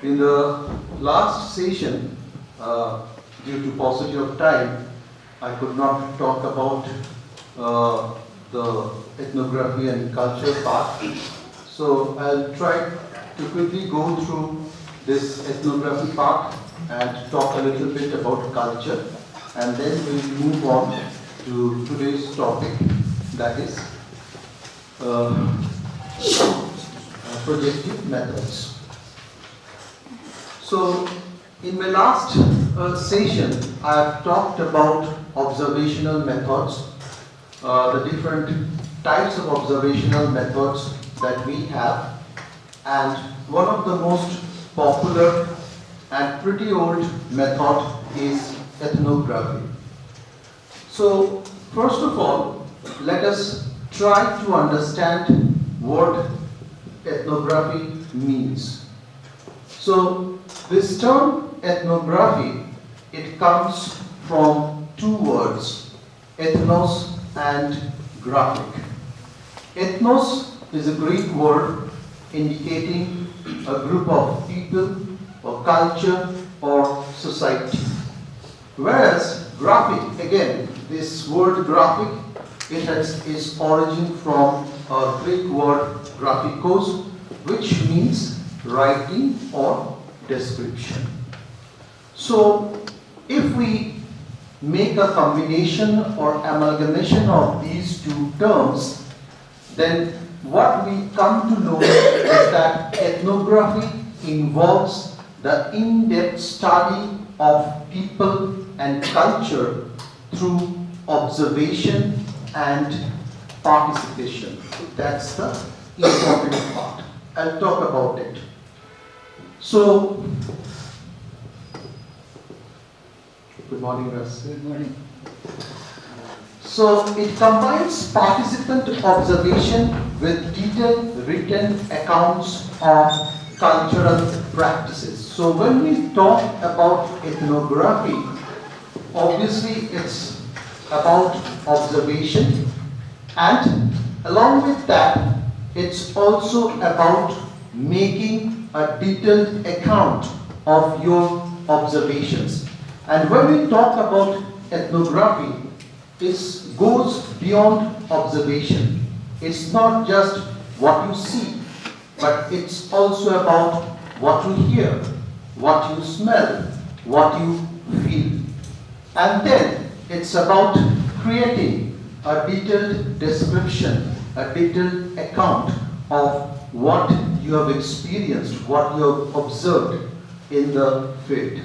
In the last session, due to paucity of time, I could not talk about the ethnography and culture part. So I'll try to quickly go through this ethnography part and talk a little bit about culture, and then we'll move on to today's topic, that is projective methods. So in my last session, I have talked about observational methods, the different types of observational methods that we have, and one of the most popular and pretty old method is ethnography. So first of all, let us try to understand what ethnography means. So this term ethnography, it comes from two words, ethnos and graphic. Ethnos is a Greek word indicating a group of people or culture or society. Whereas graphic, again, this word graphic, it has its origin from a Greek word graphikos, which means writing or description. So if we make a combination or amalgamation of these two terms, then what we come to know is that ethnography involves the in-depth study of people and culture through observation and participation. That's the important part. I'll talk about it. So, good morning, Russ. Good morning. So, it combines participant observation with detailed written accounts of cultural practices. So, when we talk about ethnography, obviously it's about observation, and along with that, it's also about making a detailed account of your observations. And when we talk about ethnography, it goes beyond observation. It's not just what you see, but it's also about what you hear, what you smell, what you feel. And then it's about creating a detailed description, a detailed account of what you have experienced, what you have observed in the field.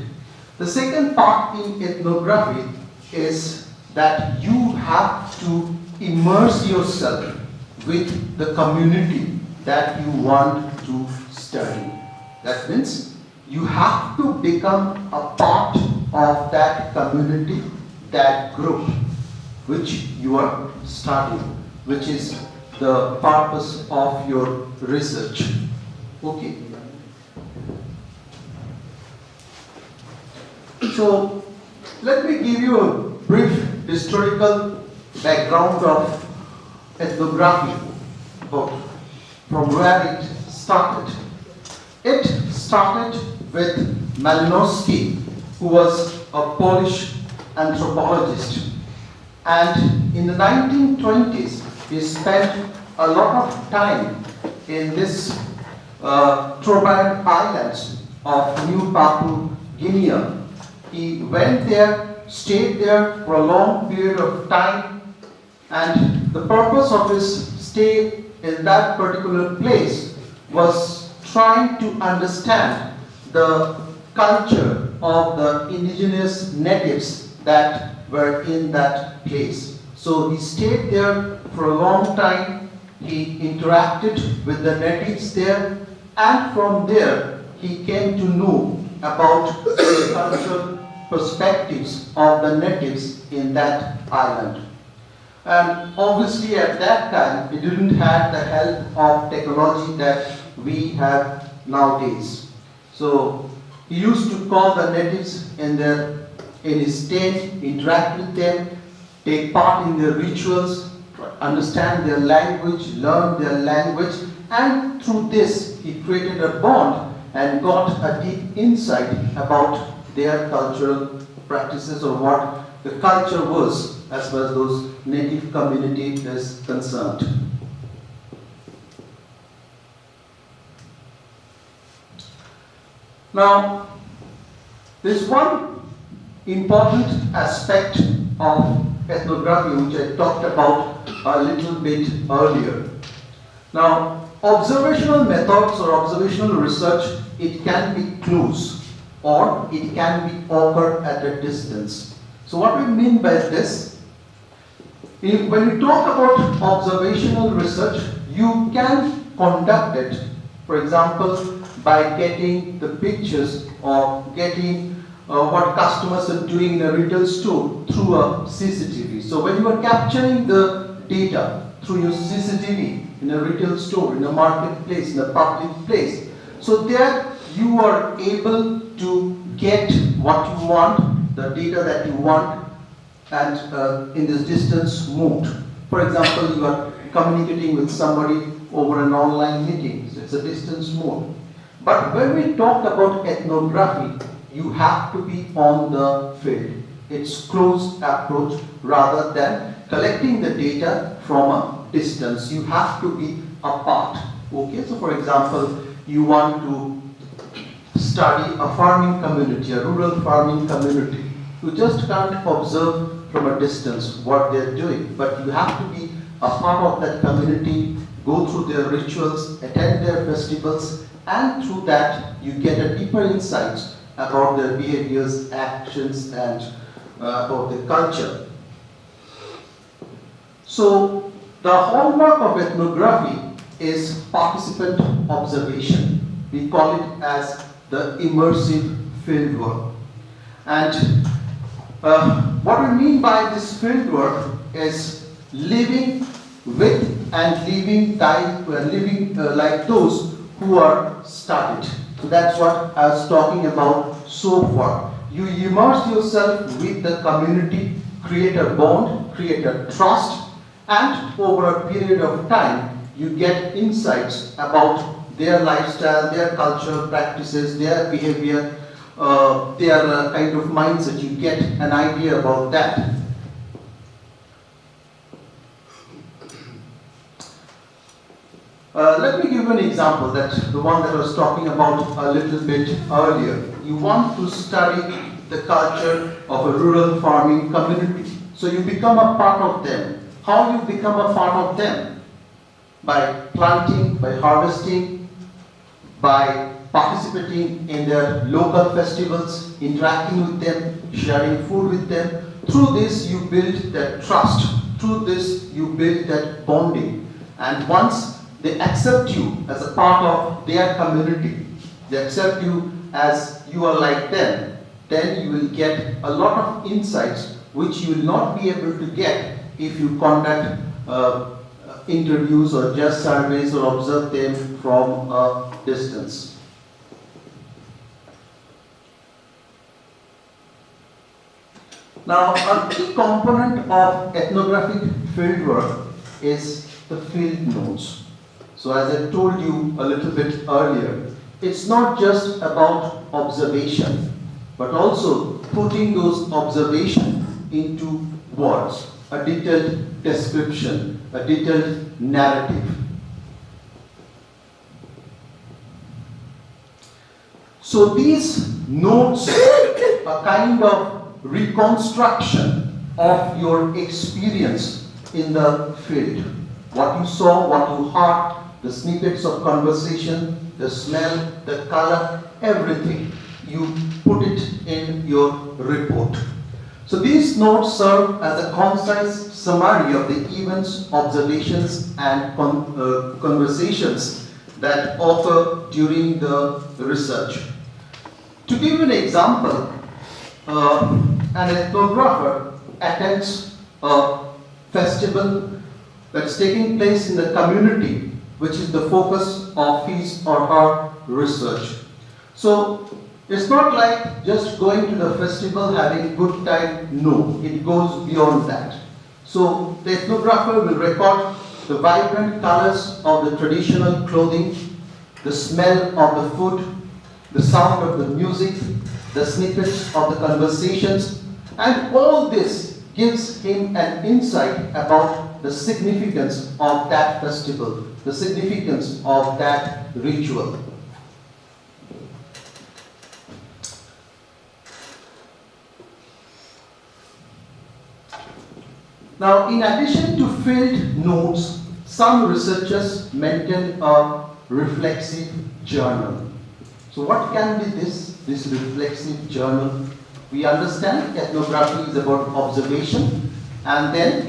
The second part in ethnography is that you have to immerse yourself with the community that you want to study. That means you have to become a part of that community, that group which you are studying, which is the purpose of your research. Okay. So let me give you a brief historical background of ethnography, from where it started. It started with Malinowski, who was a Polish anthropologist, and in the 1920s he spent a lot of time in this Trobriand Islands of New Papua Guinea. He went there, stayed there for a long period of time, and the purpose of his stay in that particular place was trying to understand the culture of the indigenous natives that were in that place. So he stayed there for a long time, he interacted with the natives there, and from there he came to know about the cultural perspectives of the natives in that island. And obviously at that time he didn't have the help of technology that we have nowadays. So he used to call the natives in his tent, interact with them, take part in their rituals, understand their language, learn their language, and through this he created a bond and got a deep insight about their cultural practices or what the culture was as far as those native community is concerned. Now, there's one important aspect of ethnography which I talked about a little bit earlier. Now, observational methods or observational research, it can be close or it can be occur at a distance. So what we mean by this, when we talk about observational research, you can conduct it, for example, by getting the pictures or getting what customers are doing in a retail store through a CCTV. So when you are capturing the data through your CCTV in a retail store, in a marketplace, in a public place, so there you are able to get what you want, the data that you want, and in this distance moved. For example, you are communicating with somebody over an online meeting, so it's a distance mode. But when we talk about ethnography, you have to be on the field. It's close approach rather than collecting the data from a distance. You have to be apart. Okay, so for example, you want to study a farming community, a rural farming community. You just can't observe from a distance what they're doing, but you have to be a part of that community, go through their rituals, attend their festivals, and through that you get a deeper insights about their behaviors, actions, and about the culture. So the hallmark of ethnography is participant observation. We call it as the immersive fieldwork. And what we mean by this fieldwork is living with and living like those who are studied. So that's what I was talking about so far. You immerse yourself with the community, create a bond, create a trust, and over a period of time, you get insights about their lifestyle, their culture, practices, their behavior, their kind of mindset. You get an idea about that. Let me give you an example, that the one that I was talking about a little bit earlier. You want to study the culture of a rural farming community. So you become a part of them. How you become a part of them? By planting, by harvesting, by participating in their local festivals, interacting with them, sharing food with them. Through this you build that trust. Through this you build that bonding. And once they accept you as a part of their community, they accept you as you are like them, then you will get a lot of insights which you will not be able to get if you conduct interviews or just surveys or observe them from a distance. Now, a key component of ethnographic fieldwork is the field notes. So as I told you a little bit earlier, it's not just about observation, but also putting those observations into words, a detailed description, a detailed narrative. So these notes are kind of reconstruction of your experience in the field. What you saw, what you heard, the snippets of conversation, the smell, the color, everything. You put it in your report. So these notes serve as a concise summary of the events, observations, and conversations that occur during the research. To give you an example, an ethnographer attends a festival that's taking place in the community, which is the focus of his or her research. So it's not like just going to the festival, having a good time. No, it goes beyond that. So the ethnographer will record the vibrant colors of the traditional clothing, the smell of the food, the sound of the music, the snippets of the conversations, and all this gives him an insight about the significance of that festival, the significance of that ritual. Now, in addition to field notes, some researchers maintain a reflexive journal. So what can be this reflexive journal? We understand ethnography is about observation and then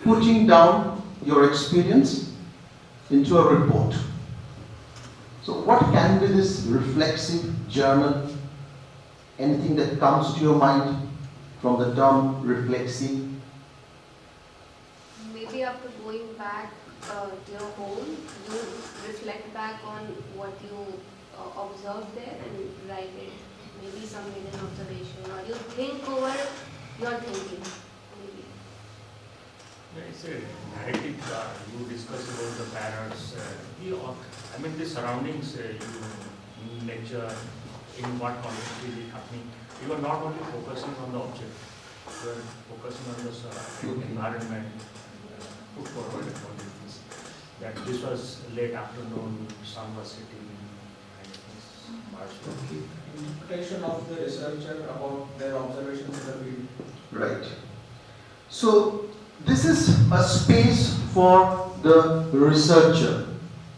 putting down your experience into a report. So what can be this reflexive journal? Anything that comes to your mind from the term reflexive? Maybe after going back to your home, you reflect back on what you observed there and write it. Maybe some hidden observation, or you think over your thinking. Maybe. Yeah, it's a narrative. You discuss about the parents. The surroundings, in nature, in what context is it happening. You are not only focusing on the object, you are focusing on the environment. Put forward all these things. That this was late afternoon, sun was setting, and things. Interpretation of the researcher about their observations in the field. Right. So this is a space for the researcher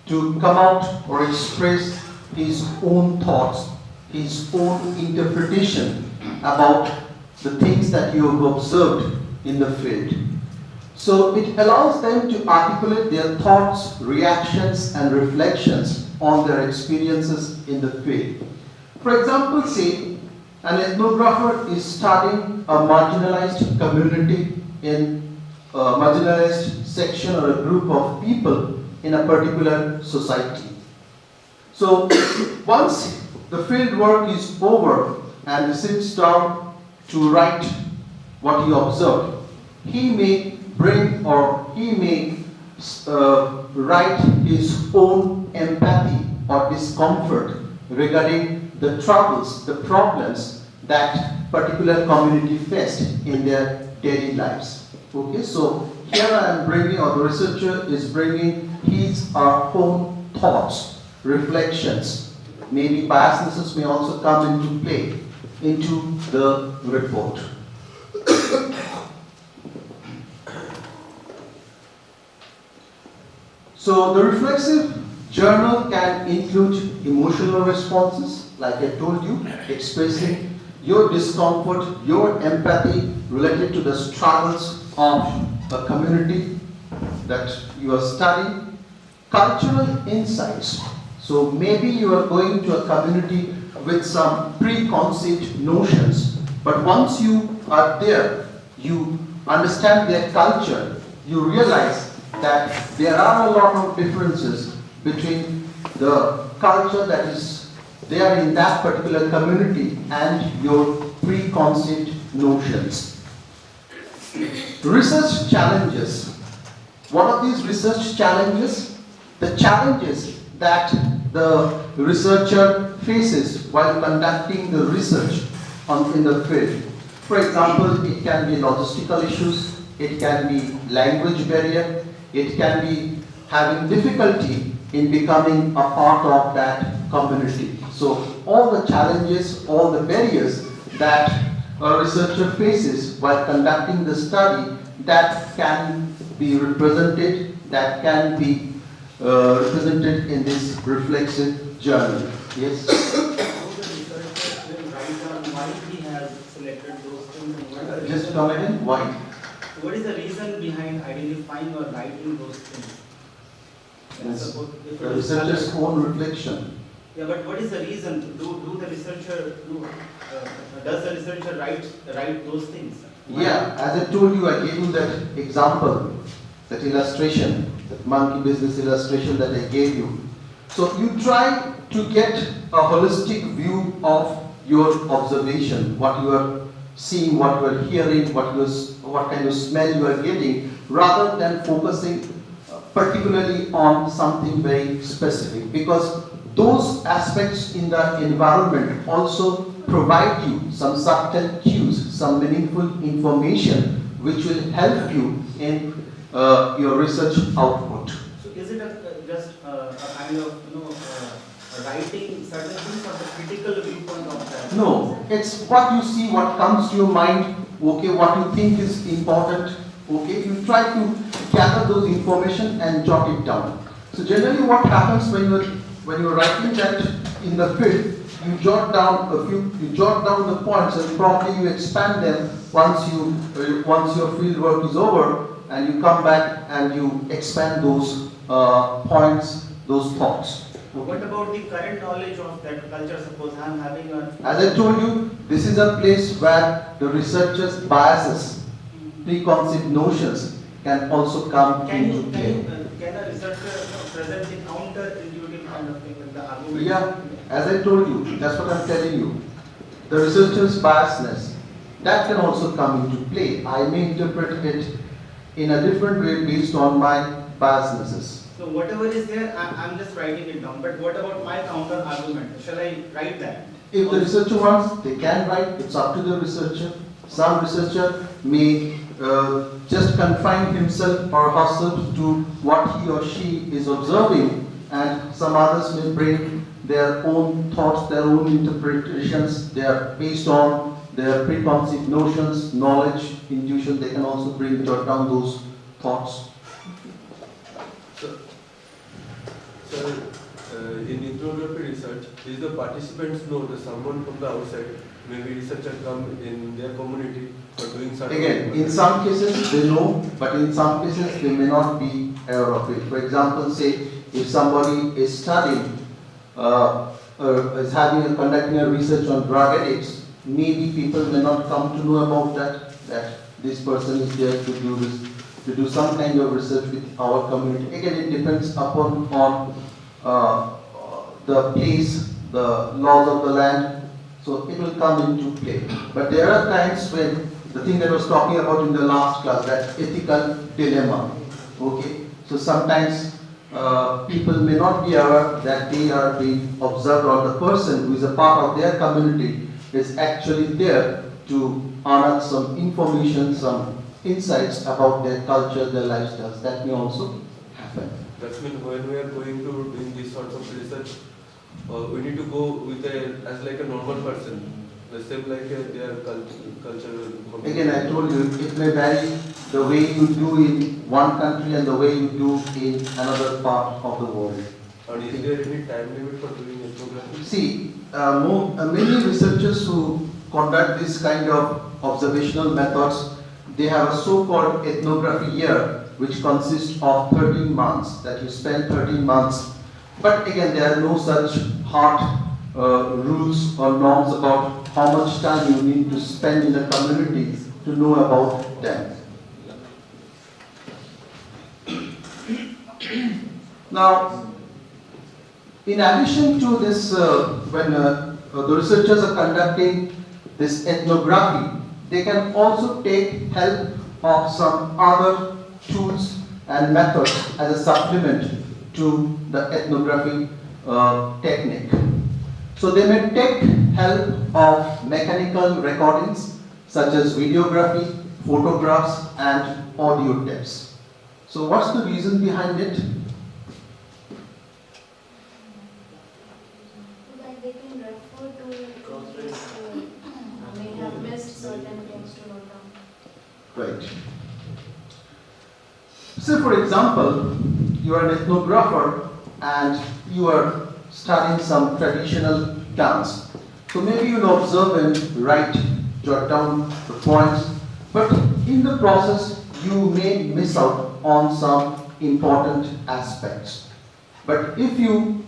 to come out or express his own thoughts, his own interpretation about the things that you have observed in the field. So it allows them to articulate their thoughts, reactions, and reflections on their experiences in the field. For example, say an ethnographer is studying a marginalized community in a marginalized section or a group of people in a particular society. So once the field work is over and he sits down to write what he observed, he may bring or he may write his own empathy or discomfort regarding the troubles, the problems that particular community faced in their daily lives. Okay, so here I am bringing, or the researcher is bringing his own thoughts, reflections. Maybe biasnesses may also come into play into the report. So the reflexive journal can include emotional responses, like I told you, expressing your discomfort, your empathy related to the struggles of a community that you are studying. Cultural insights. So maybe you are going to a community with some preconceived notions, but once you are there, you understand their culture, you realize that there are a lot of differences between the culture that is there in that particular community and your preconceived notions. Research challenges. What are these research challenges? The challenges that the researcher faces while conducting the research in the field. For example, it can be logistical issues, it can be language barrier, it can be having difficulty in becoming a part of that community. So all the challenges, all the barriers that a researcher faces while conducting the study, that can be represented, that can be represented in this reflexive journal. Yes? Just comment in, why? What is the reason behind identifying or writing those things? Yes. The researcher's own reflection. Yeah, but what is the reason? Does the researcher write those things? Yeah, as I told you, I gave you that example, that illustration, that monkey business illustration that I gave you. So you try to get a holistic view of your observation, what you are seeing, what you are hearing, what kind of smell you are getting, rather than focusing particularly on something very specific. Because those aspects in the environment also provide you some subtle cues, some meaningful information which will help you in your research output. So is it just a kind of writing certain things or the critical viewpoint of that? No, it's what you see, what comes to your mind, okay, what you think is important, okay, you try to gather those information and jot it down. So generally what happens when you're writing that in the field, you jot down the points and probably you expand them once your field work is over, and you come back and you expand those points, those thoughts. What about the current knowledge of that culture? Suppose I am having a... As I told you, this is a place where the researcher's biases, preconceived notions can also come into play. Can a researcher present the counter-intuitive kind of thing, like the argument? Yeah, as I told you, that's what I'm telling you. The researcher's biasness, that can also come into play. I may interpret it in a different way based on my biasnesses. So whatever is there, I'm just writing it down. But what about my counter-argument? Shall I write that? If the researcher wants, they can write. It's up to the researcher. Some researcher may just confine himself or herself to what he or she is observing, and some others may bring their own thoughts, their own interpretations. They are based on their preconceived notions, knowledge, intuition. They can also jot down those thoughts. So, in ethnography research, is the participants know that someone from the outside, maybe researcher come in their community for doing something? Again, in some cases they know, but in some cases they may not be aware of it. For example, say if somebody is studying, conducting a research on drug addicts, maybe people may not come to know about that this person is there to do some kind of research with our community. Again, it depends upon the place, the laws of the land, so it will come into play. But there are times when the thing that I was talking about in the last class, that ethical dilemma, okay? So sometimes people may not be aware that they are being observed, or the person who is a part of their community is actually there to unearth some information, some insights about their culture, their lifestyles. That may also happen. That means when we are going to doing this sort of research, we need to go with as like a normal person, the same like their cultural. Again, I told you, it may vary the way you do in one country and the way you do in another part of the world. And is there any time limit for doing ethnography? See, many researchers who conduct this kind of observational methods, they have a so-called ethnography year, which consists of 13 months, that you spend 13 months. But again, there are no such hard rules or norms about how much time you need to spend in the community to know about them. Now, in addition to this, when the researchers are conducting this ethnography, they can also take help of some other tools and methods as a supplement to the ethnography technique. So they may take help of mechanical recordings such as videography, photographs, and audio tapes. So what's the reason behind it? That they can refer to things who may have missed certain things to note down. Right. So for example, you are an ethnographer and you are studying some traditional dance. So maybe you'll observe and write, jot down the points, but in the process you may miss out on some important aspects. But if you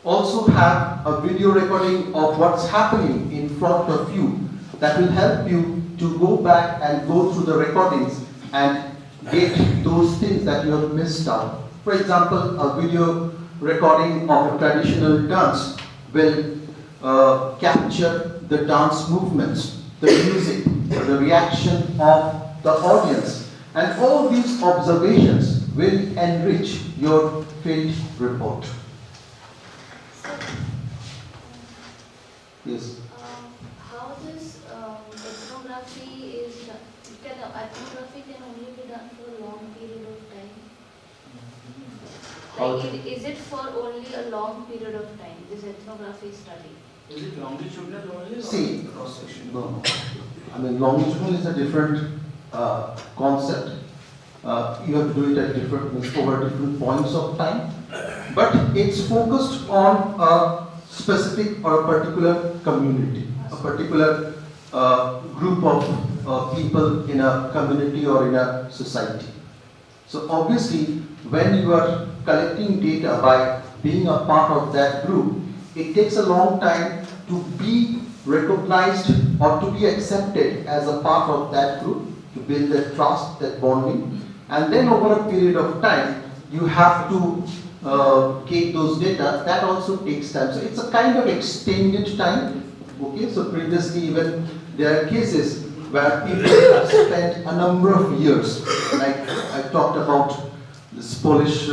also have a video recording of what's happening in front of you, that will help you to go back and go through the recordings and get those things that you have missed out. For example, a video recording of a traditional dance will capture the dance movements, the music, the reaction of the audience, and all these observations will enrich your field report. So Yes. How this ethnography is done? Ethnography can only be done for a long period of time. How Like, is it for only a long period of time, this ethnography study? Is it longitudinal only or See, cross section? no. I mean, longitudinal is a different concept. You have to do it at over different points of time. But it's focused on a specific or a particular community, a particular group of people in a community or in a society. So obviously, when you are collecting data by being a part of that group, it takes a long time to be recognized or to be accepted as a part of that group, to build that trust, that bonding, and then over a period of time, you have to get those data. That also takes time. So it's a kind of extended time. Okay, so previously even there are cases where people have spent a number of years, like I talked about this Polish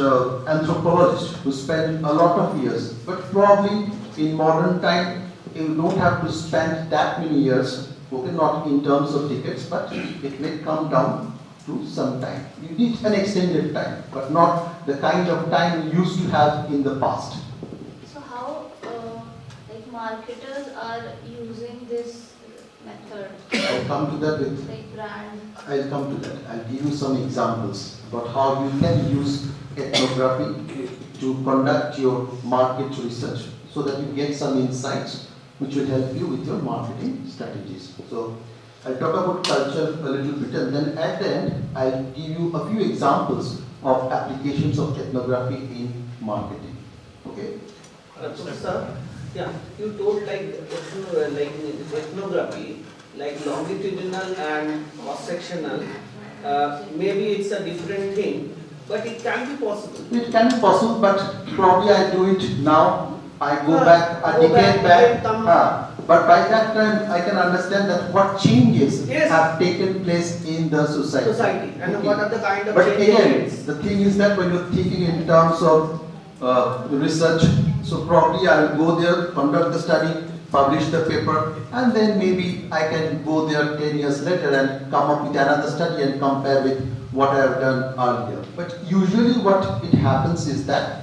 anthropologist who spent a lot of years, but probably in modern time you don't have to spend that many years, okay, not in terms of decades, but it may come down to some time. You need an extended time, but not the kind of time you used to have in the past. So how like marketers are using this method, I'll come to that with like brand? I'll come to that. I'll give you some examples about how you can use ethnography to conduct your market research so that you get some insights which will help you with your marketing strategies. So I'll talk about culture a little bit, and then at the end I'll give you a few examples of applications of ethnography in marketing. Okay? Sir, yeah, you told like ethnography, like longitudinal and cross-sectional, maybe it's a different thing, but it can be possible. It can be possible, but probably I do it now. I go back a go decade back, back. But by that time, I can understand that what changes Yes. have taken place in the society. And Okay. what are the kind of But changes? again, the thing is that when you're thinking in terms of research, so probably I'll go there, conduct the study, publish the paper, and then maybe I can go there 10 years later and come up with another study and compare with what I have done earlier. But usually what it happens is that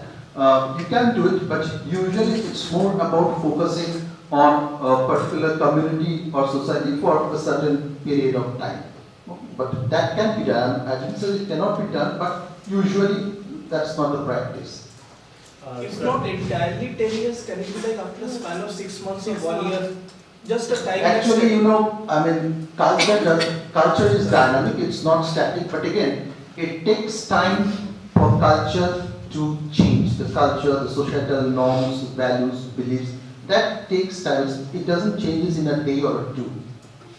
you can do it, but usually it's more about focusing on a particular community or society for a certain period of time. But that can be done. I didn't say it cannot be done, but usually that's not the practice. If Sir, not entirely 10 years, can it be like after a span of 6 months or 1 year? Just a time. Actually, you know, I mean, culture is dynamic, it's not static, but again, it takes time for culture to change. The culture, the societal norms, values, beliefs, that takes time. It doesn't change in a day or two.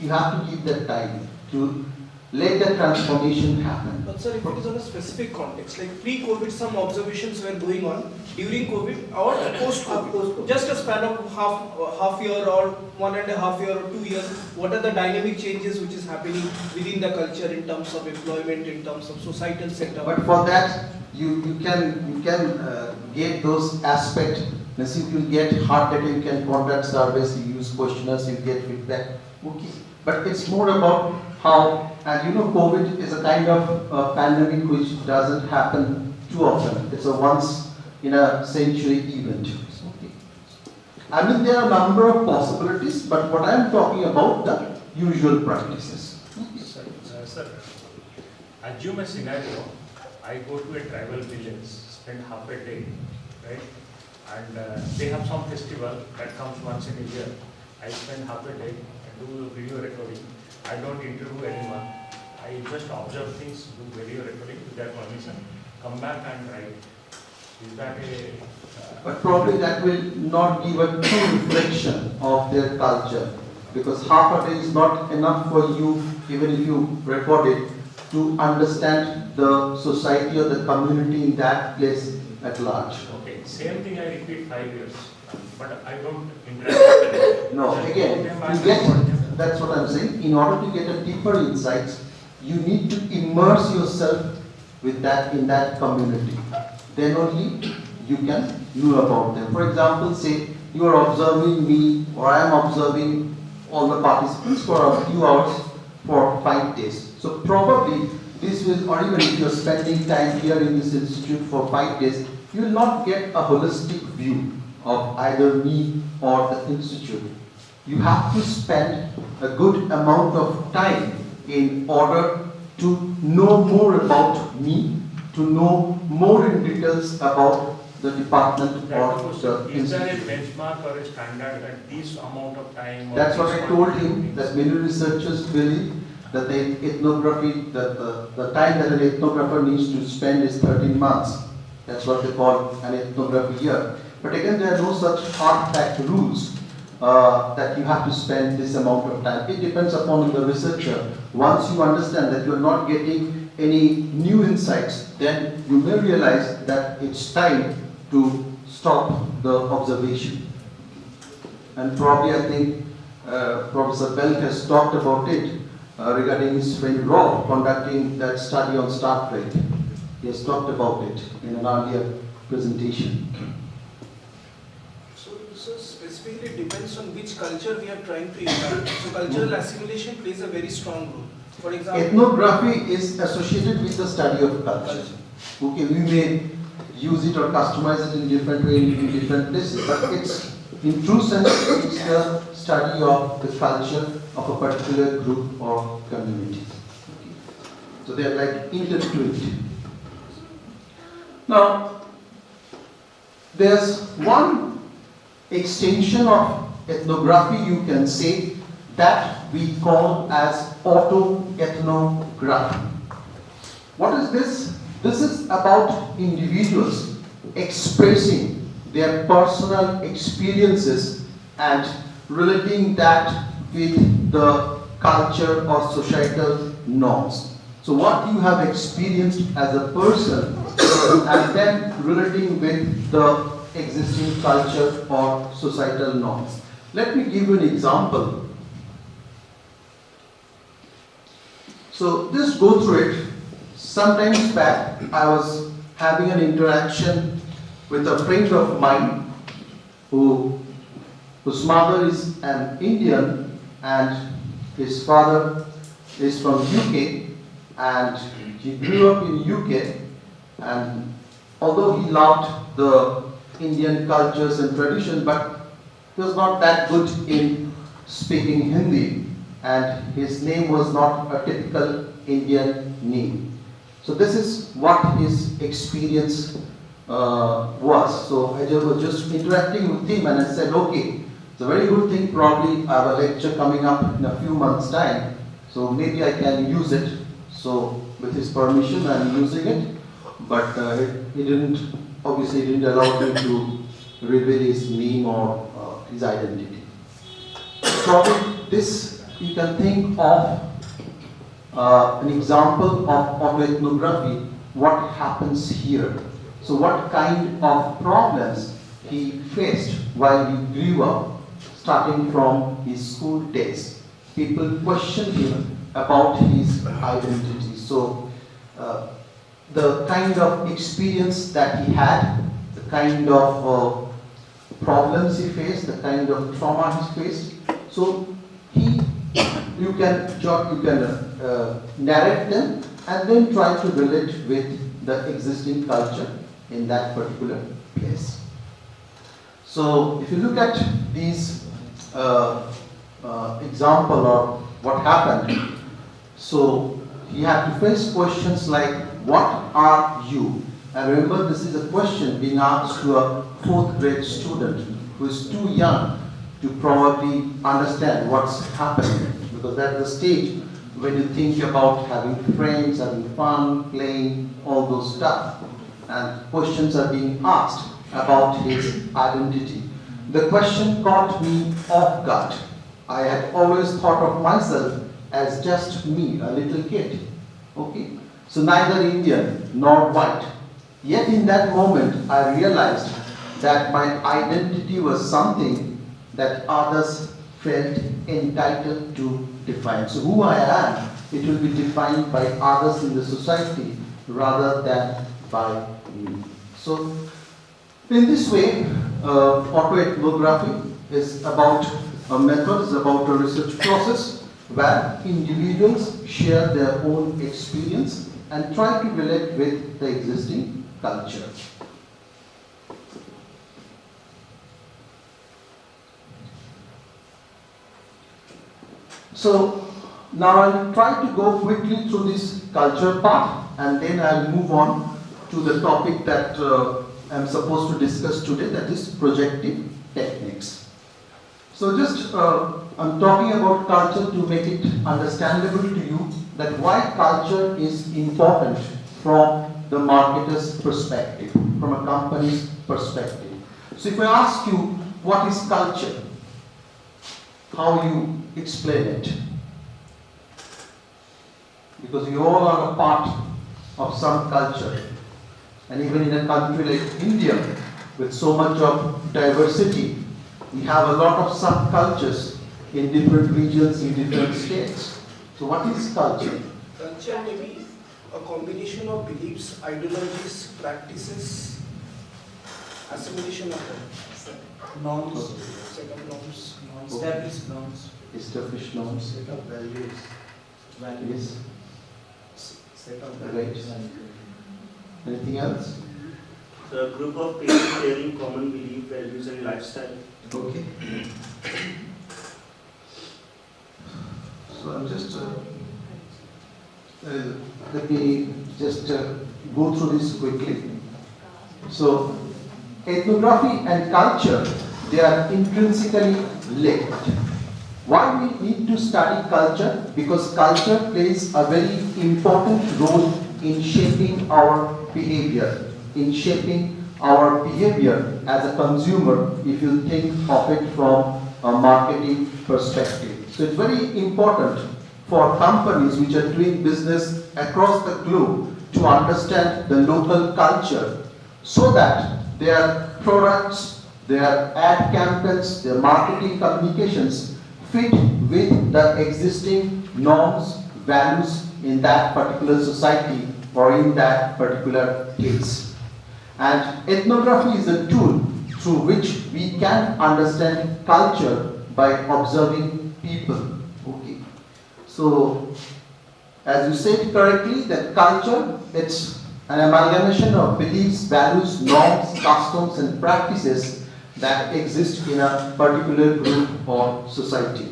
You have to give that time to let the transformation happen. But sir, if it is on a specific context, like pre-COVID, some observations were going on during COVID or post-COVID. Just a span of half year or 1.5 year or 2 years. What are the dynamic changes which is happening within the culture in terms of employment, in terms of societal setup? But for that, you can get those aspects. If you get hard data, you can conduct surveys, you use questionnaires, you get feedback. Okay. But it's more about how, and you know, COVID is a kind of pandemic which doesn't happen too often. It's a once in a century event. Okay. I mean, there are a number of possibilities, but what I'm talking about the usual practices. Sir, assume a scenario. I go to a tribal village, spend half a day, right? And they have some festival that comes once in a year. I spend half a day and do video recording. I don't interview anyone. I just observe things, do video recording with their permission, come back and write. Is that a... But probably that will not give a true reflection of their culture, because half a day is not enough for you, even if you record it, to understand the society or the community in that place at large. Okay, same thing I repeat 5 years, but I don't interact with them. No, Just again, go them back to get, and forth them. that's what I'm saying, in order to get a deeper insights, you need to immerse yourself with that, in that community. Then only you can know about them. For example, say you are observing me or I am observing all the participants for a few hours for 5 days. So probably this will, or even if you are spending time here in this institute for 5 days, you will not get a holistic view of either me or the institute. You have to spend a good amount of time in order to know more about me, to know more in details about the department or the Is there a institute. benchmark or a standard that this amount of time? Or That's what this I told quantity him, means? that many researchers believe that the ethnography, that the time that an ethnographer needs to spend is 13 months. That's what they call an ethnography year. But again, there are no such hard fact rules that you have to spend this amount of time. It depends upon the researcher. Once you understand that you are not getting any new insights, then you may realize that it's time to stop the observation. And probably I think Professor Belk has talked about it regarding his friend Rob conducting that study on Star Trek. He has talked about it in an earlier presentation. So specifically depends on which culture we are trying to impact. So cultural assimilation plays a very strong role. For example, Ethnography is associated with the study of culture. Okay, we may use it or customize it in different way in different places, but it's in true sense it's the study of the culture of a particular group or community. Okay. So they are like intertwined. Now, there's one extension of ethnography, you can say, that we call as auto-ethnography. What is this? This is about individuals expressing their personal experiences and relating that with the culture or societal norms. So what you have experienced as a person and then relating with the existing culture or societal norms. Let me give you an example. So just go through it. Sometimes back I was having an interaction with a friend of mine whose mother is an Indian and his father is from UK, and he grew up in UK, and although he loved the Indian cultures and tradition, but he was not that good in speaking Hindi, and his name was not a typical Indian name. So this is what his experience was. So I was just interacting with him and I said, okay, it's a very good thing, probably I have a lecture coming up in a few months' time, so maybe I can use it. So with his permission I am using it, but he didn't, obviously didn't allow me to reveal his name or his identity. Probably this, you can think of an example of autoethnography, what happens here. So what kind of problems he faced while he grew up, starting from his school days. People questioned him about his identity. So the kind of experience that he had, the kind of problems he faced, the kind of trauma he faced. So you can narrate them and then try to relate with the existing culture in that particular place. So if you look at these example of what happened, so he had to face questions like, what are you? And remember, this is a question being asked to a 4th grade student who is too young to probably understand what's happening, because that's the stage when you think about having friends, having fun, playing, all those stuff. And questions are being asked about his identity. The question caught me off guard. I had always thought of myself as just me, a little kid. Okay? So neither Indian nor white. Yet in that moment, I realized that my identity was something that others felt entitled to define. So who I am, it will be defined by others in the society rather than by me. So In this way, autoethnography is about a method, is about a research process where individuals share their own experience and try to relate with the existing culture. So now I'll try to go quickly through this culture part, and then I'll move on to the topic that I'm supposed to discuss today, that is projective techniques. So just I'm talking about culture to make it understandable to you that why culture is important from the marketer's perspective, from a company's perspective. So if I ask you what is culture, how you explain it? Because you all are a part of some culture. And even in a country like India, with so much of diversity, we have a lot of subcultures in different regions, in different states. So what is culture? Culture may be a combination of beliefs, ideologies, practices, assimilation of norms, set of norms, established norms. Established norms. Set of values. Yes. Set of Right. values. Anything else? So a group of people sharing common belief, values and lifestyle. Okay. So I'm just let me just go through this quickly. So ethnography and culture, they are intrinsically linked. Why we need to study culture? Because culture plays a very important role in shaping our behavior, as a consumer, if you think of it from a marketing perspective. So it's very important for companies which are doing business across the globe to understand the local culture so that their products, their ad campaigns, their marketing communications fit with the existing norms, values in that particular society or in that particular case. And ethnography is a tool through which we can understand culture by observing people. Okay. So, as you said correctly, that culture, it's an amalgamation of beliefs, values, norms, customs and practices that exist in a particular group or society.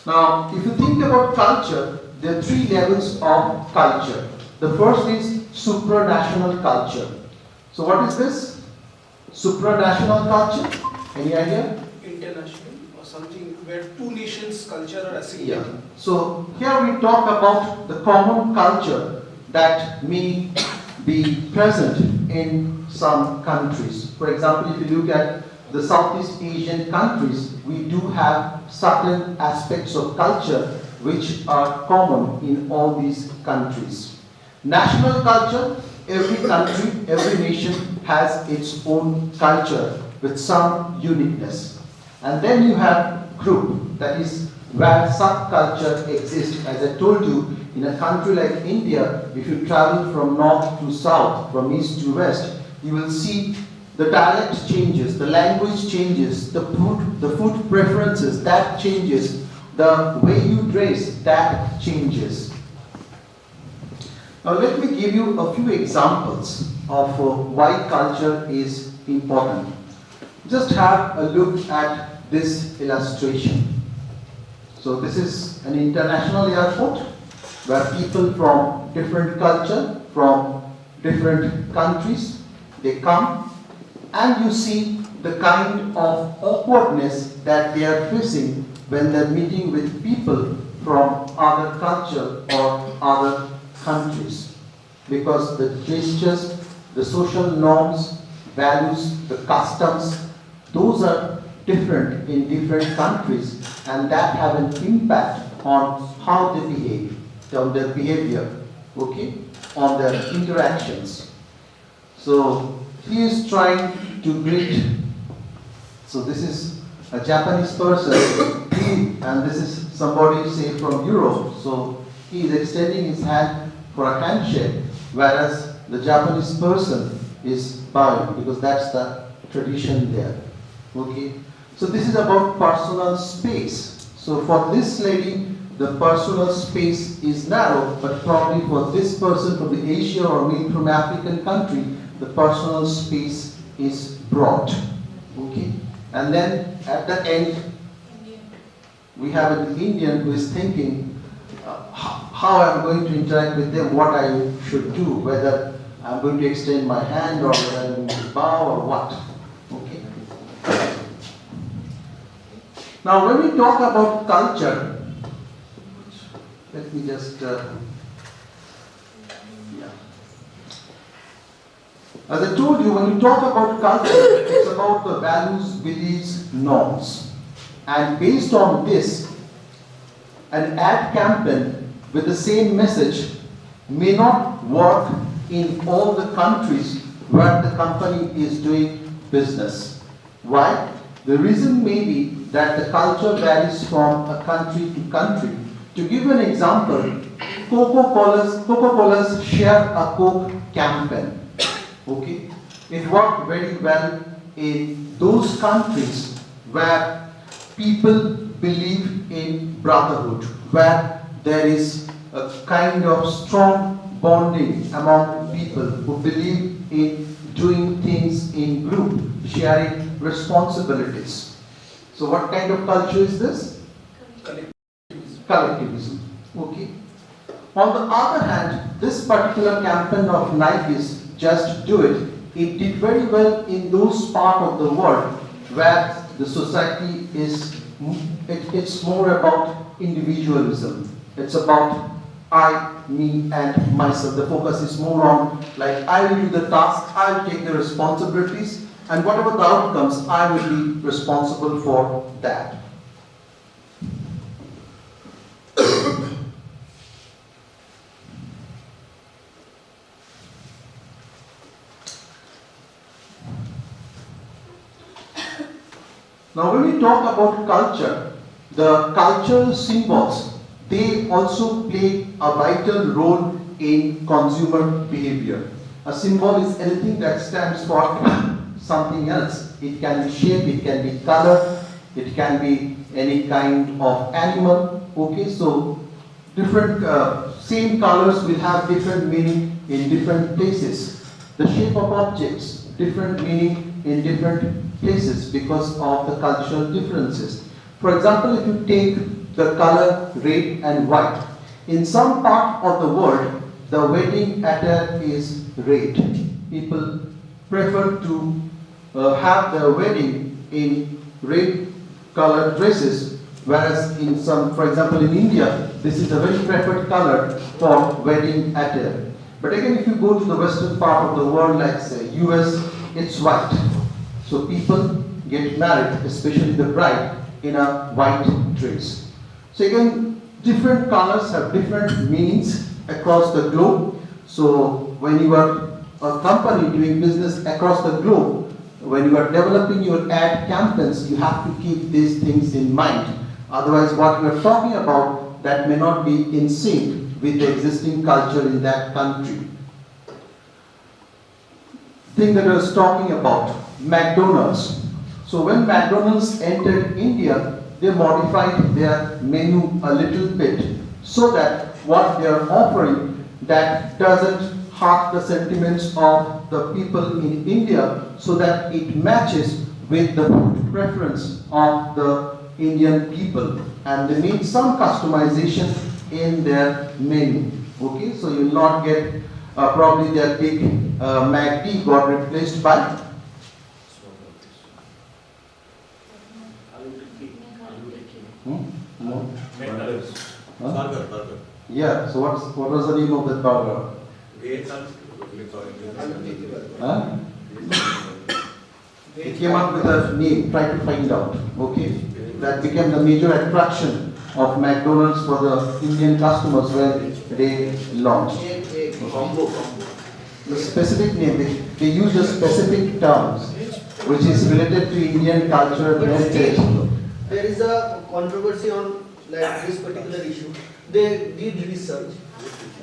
Now, if you think about culture, there are three levels of culture. The first is supranational culture. So what is this? Supranational culture? Any idea? International or something where two nations' culture are Yeah. assimilated. So here we talk about the common culture that may be present in some countries. For example, if you look at the Southeast Asian countries, we do have certain aspects of culture which are common in all these countries. National culture, every country, every nation has its own culture with some uniqueness. And then you have group, that is where subculture exists. As I told you, in a country like India, if you travel from north to south, from east to west, you will see the dialect changes, the language changes, the food preferences, that changes, the way you dress, that changes. Now let me give you a few examples of why culture is important. Just have a look at this illustration. So this is an international airport where people from different culture, from different countries, they come, and you see the kind of awkwardness that they are facing when they're meeting with people from other culture or other countries. Because the gestures, the social norms, values, the customs, those are different in different countries, and that have an impact on how they behave, on their behavior, okay, on their interactions. So he is trying to greet. So this is a Japanese person, and this is somebody say from Europe. So he is extending his hand for a handshake, whereas the Japanese person is bowing because that's the tradition there. Okay. So this is about personal space. So for this lady, the personal space is narrow, but probably for this person from the Asia or maybe from African country, the personal space is broad. Okay. And then at the end, we have an Indian who is thinking how I'm going to interact with them, what I should do, whether I'm going to extend my hand or whether I'm going to bow or what. Okay. Now when we talk about culture, let me just, as I told you, when you talk about culture, it's about the values, beliefs, norms. And based on this, an ad campaign with the same message may not work in all the countries where the company is doing business. Why? The reason may be that the culture varies from a country to country. To give an example, Coca-Cola's Share a Coke campaign. Okay? It worked very well in those countries where people believe in brotherhood, where there is a kind of strong bonding among people who believe in doing things in group, sharing responsibilities. So what kind of culture is this? Collectivism. Okay. On the other hand, this particular campaign of Nike's Just Do It, it did very well in those parts of the world where the society is, it's more about individualism. It's about I, me, and myself. The focus is more on like I will do the task, I will take the responsibilities, and whatever the outcomes, I will be responsible for that. Now when we talk about culture, the cultural symbols, they also play a vital role in consumer behavior. A symbol is anything that stands for something else. It can be shape, it can be color, it can be any kind of animal. Okay, so different, same colors will have different meaning in different places. The shape of objects, different meaning in different places because of the cultural differences. For example, if you take the color red and white, in some part of the world, the wedding attire is red. People prefer to have their wedding in red colored dresses, whereas in some, for example in India, this is a very preferred color for wedding attire. But again, if you go to the western part of the world, like say US, it's white. So people get married, especially the bride, in a white dress. So again, different colors have different meanings across the globe. So when you are a company doing business across the globe, when you are developing your ad campaigns, you have to keep these things in mind. Otherwise, what we are talking about, that may not be in sync with the existing culture in that country. Thing that I was talking about, McDonald's. So when McDonald's entered India, they modified their menu a little bit so that what they are offering, that doesn't hurt the sentiments of the people in India, so that it matches with the food preference of the Indian people. And they made some customization in their menu. Okay, so you will not get probably their big McD got replaced by no? Burger. Yeah, so what was the name of that burger? Huh? They came up with a name, try to find out. Okay, that became the major attraction of McDonald's for the Indian customers when they launched. The specific name, they use the specific terms which is related to Indian culture and heritage. There is a controversy on like this particular issue. They did research.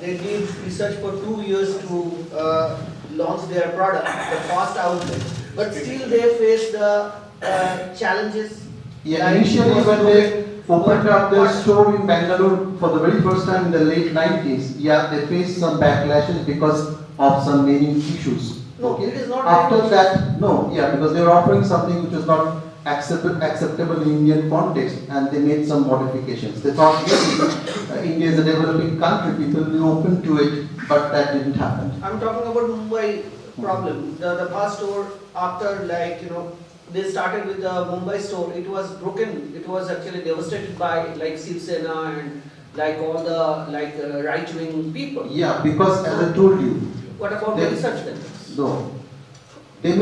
They did research for 2 years to launch their product, the fast outlet, but still they face the challenges. Yeah, like initially when they opened up their what- store in Bangalore for the very first time in the late 90s, yeah, they faced some backlashes because of some naming issues. No, Okay? it is not After naming that, no, yeah, because they were offering something which was not acceptable in Indian context, and they made some modifications. They thought maybe India is a developing country, people will be open to it, but that didn't happen. I'm talking about Mumbai problem. The past store, after they started with the Mumbai store, it was broken. It was actually devastated by like Shiv Sena and like all the right-wing people. Yeah, because as I told you, What about the They- research then? no. They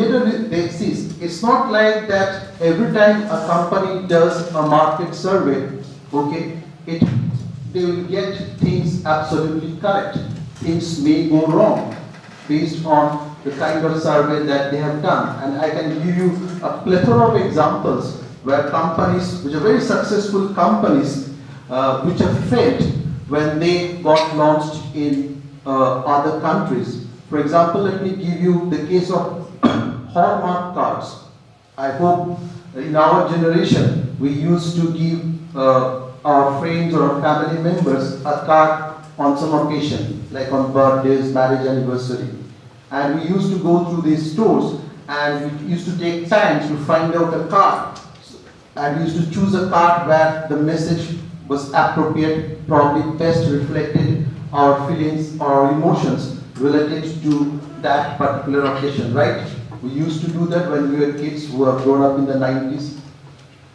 exist. It's not like that every time a company does a market survey, okay, they will get things absolutely correct. Things may go wrong based on the kind of survey that they have done. And I can give you a plethora of examples where companies, which are very successful companies, which have failed when they got launched in other countries. For example, let me give you the case of Hallmark cards. I hope in our generation we used to give our friends or our family members a card on some occasion, like on birthdays, marriage anniversary. And we used to go through these stores and we used to take time to find out a card. And we used to choose a card where the message was appropriate, probably best reflected our feelings or our emotions related to that particular occasion, right? We used to do that when we were kids who have grown up in the 90s.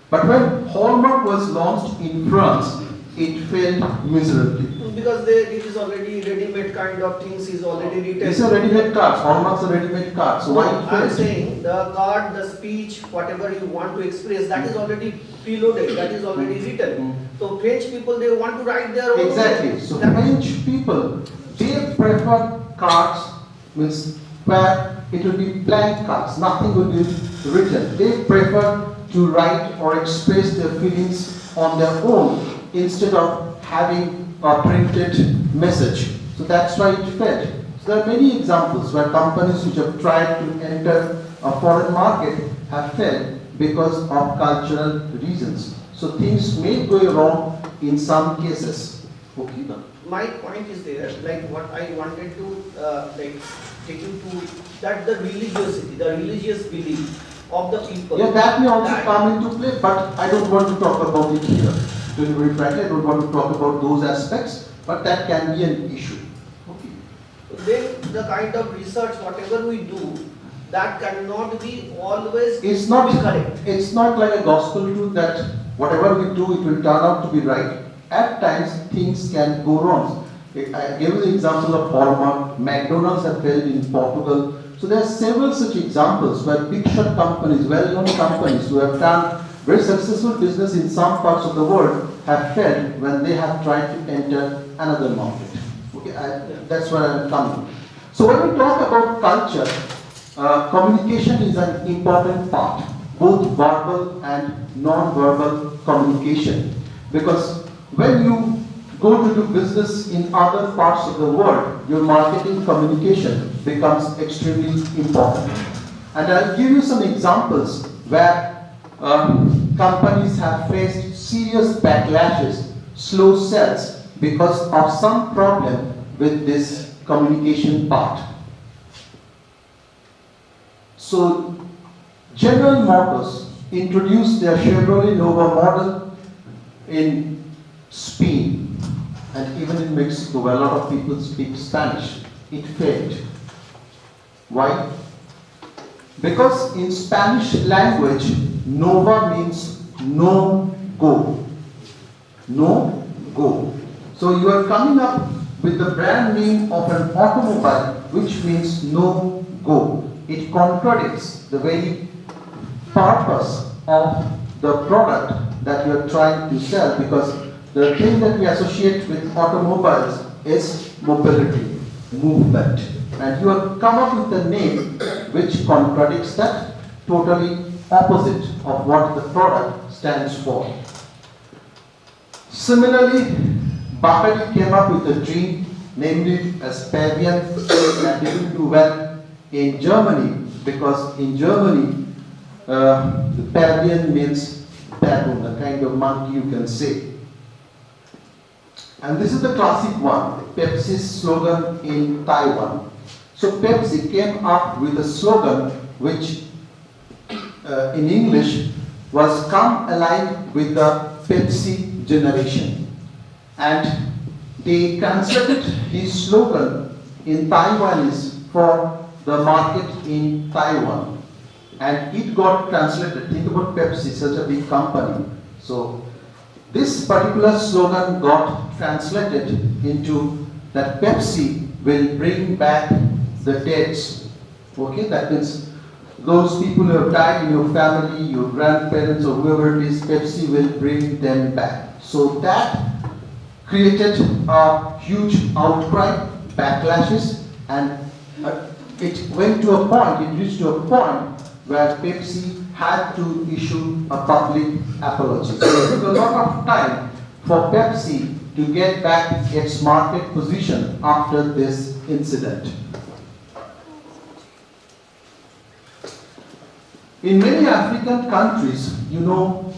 But when Hallmark was launched in France, it failed miserably. Because it is already ready-made kind of things is already written. These are ready-made cards. Hallmark's a ready-made card. So why it I'm failed? saying the card, the speech, whatever you want to express, that is already preloaded, that is already written. So French people, they want to write their own. Exactly. So That- French people, they prefer cards, means where it will be blank cards, nothing will be written. They prefer to write or express their feelings on their own instead of having a printed message. So that's why it failed. So there are many examples where companies which have tried to enter a foreign market have failed because of cultural reasons. So things may go wrong in some cases. Okay. My point is there, like what I wanted to take you to, that the religiosity, the religious belief of the people. Yeah, that may also that- come into play, but I don't want to talk about it here. To be very frankly, I don't want to talk about those aspects, but that can be an issue. Okay. Then the kind of research, whatever we do, that cannot be always It's not, be correct. it's not like a gospel truth that whatever we do, it will turn out to be right. At times, things can go wrong. I gave you the example of Hallmark. McDonald's have failed in Portugal. So there are several such examples where big shot companies, well-known companies who have done very successful business in some parts of the world have failed when they have tried to enter another market. Okay, that's where I'm coming. So when we talk about culture, communication is an important part, both verbal and non-verbal communication. Because when you go to do business in other parts of the world, your marketing communication becomes extremely important. And I'll give you some examples where companies have faced serious backlashes, slow sales, because of some problem with this communication part. So, General Motors introduced their Chevrolet Nova model in Spain and even in Mexico, where a lot of people speak Spanish. It failed. Why? Because in Spanish language, Nova means no go. No go. So you are coming up with the brand name of an automobile which means no go. It contradicts the very purpose of the product that you are trying to sell, because the thing that we associate with automobiles is mobility, movement. And you have come up with a name which contradicts that, totally opposite of what the product stands for. Similarly, Bacardi came up with a drink, named it as Pavian, and didn't do well in Germany, because in Germany, the Pavian means baboon, a kind of monkey you can say. And this is the classic one, Pepsi's slogan in Taiwan. So Pepsi came up with a slogan which in English was "Come alive with the Pepsi generation." And they translated his slogan in Taiwanese for the market in Taiwan. And it got translated. Think about Pepsi, such a big company. So this particular slogan got translated into that Pepsi will bring back the deads. Okay, that means those people who have died in your family, your grandparents or whoever it is, Pepsi will bring them back. So that created a huge outcry, backlashes, and it went to a point, it reached to a point where Pepsi had to issue a public apology. So it took a lot of time for Pepsi to get back its market position after this incident. In many African countries, you know,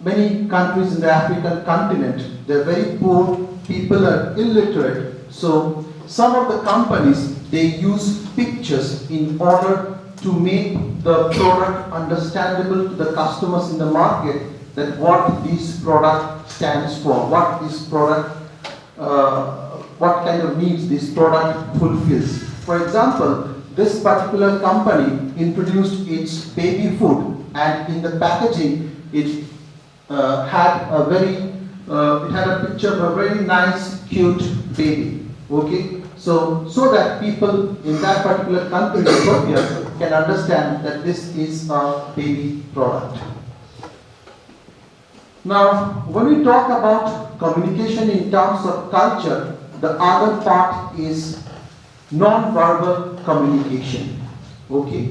many countries in the African continent, they're very poor, people are illiterate, so some of the companies, they use pictures in order to make the product understandable to the customers in the market, that what this product stands for, what this product, what kind of needs this product fulfills. For example, this particular company introduced its baby food, and in the packaging it had a picture of a very nice, cute baby. Okay, so that people in that particular country, Ethiopia, can understand that this is a baby product. Now, when we talk about communication in terms of culture, the other part is non-verbal communication. Okay,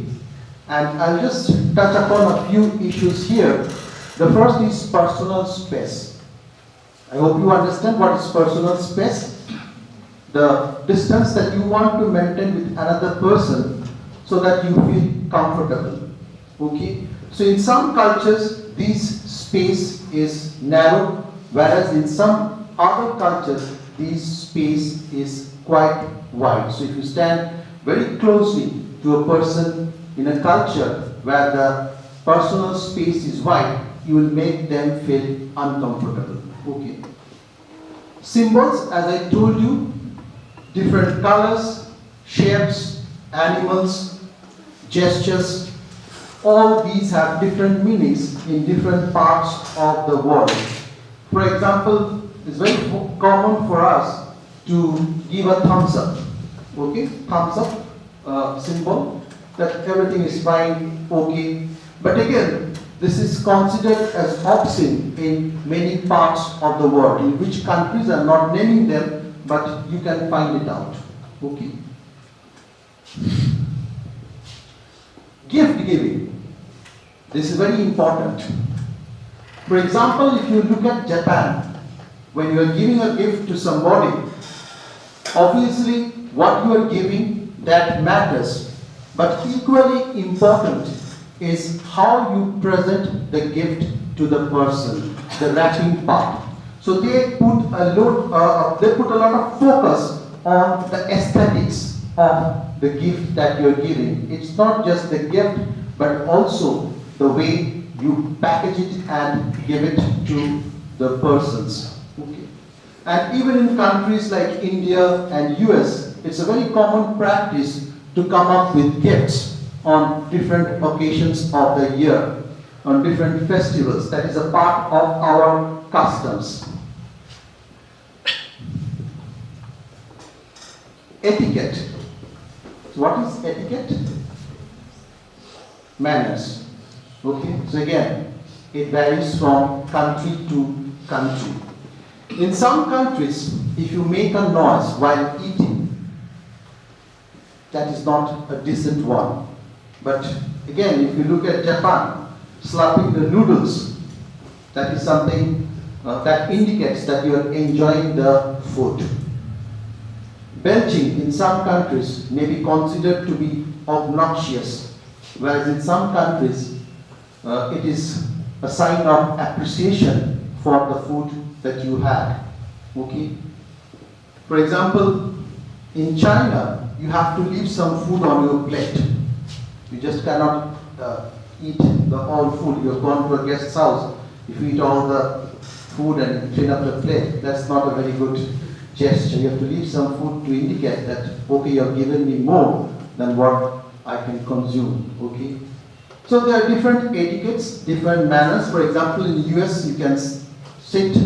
and I'll just touch upon a few issues here. The first is personal space. I hope you understand what is personal space. The distance that you want to maintain with another person so that you feel comfortable. Okay, so in some cultures this space is narrow, whereas in some other cultures this space is quite wide. So if you stand very closely to a person in a culture where the personal space is wide, you will make them feel uncomfortable. Okay. Symbols, as I told you, different colors, shapes, animals, gestures, all these have different meanings in different parts of the world. For example, it's very common for us to give a thumbs up. Okay, thumbs up symbol, that everything is fine, okay. But again, this is considered as obscene in many parts of the world, in which countries are not naming them, but you can find it out. Okay. Gift giving. This is very important. For example, if you look at Japan, when you are giving a gift to somebody, obviously what you are giving, that matters. But equally important is how you present the gift to the person, the wrapping part. So they put a lot of focus on the aesthetics of the gift that you're giving. It's not just the gift, but also the way you package it and give it to the persons. Okay. And even in countries like India and US, it's a very common practice to come up with gifts on different occasions of the year, on different festivals. That is a part of our customs. Etiquette. So what is etiquette? Manners. Okay, so again, it varies from country to country. In some countries, if you make a noise while eating, that is not a decent one. But again, if you look at Japan, slapping the noodles, that is something that indicates that you are enjoying the food. Belching in some countries may be considered to be obnoxious, whereas in some countries it is a sign of appreciation for the food that you had. Okay? For example, in China, you have to leave some food on your plate. You just cannot eat the whole food. You have gone to a guest's house. If you eat all the food and clean up the plate, that's not a very good gesture. You have to leave some food to indicate that, okay, you have given me more than what I can consume. Okay? So there are different etiquettes, different manners. For example, in the US, you can sit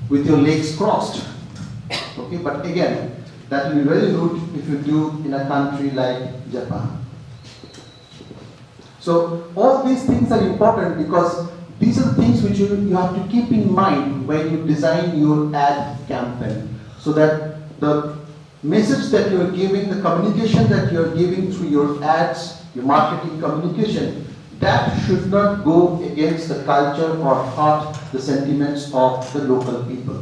with your legs crossed. Okay? But again, that will be very rude if you do in a country like Japan. So all these things are important because these are things which you have to keep in mind when you design your ad campaign, so that the message that you are giving, the communication that you are giving through your ads, your marketing communication, that should not go against the culture or hurt the sentiments of the local people.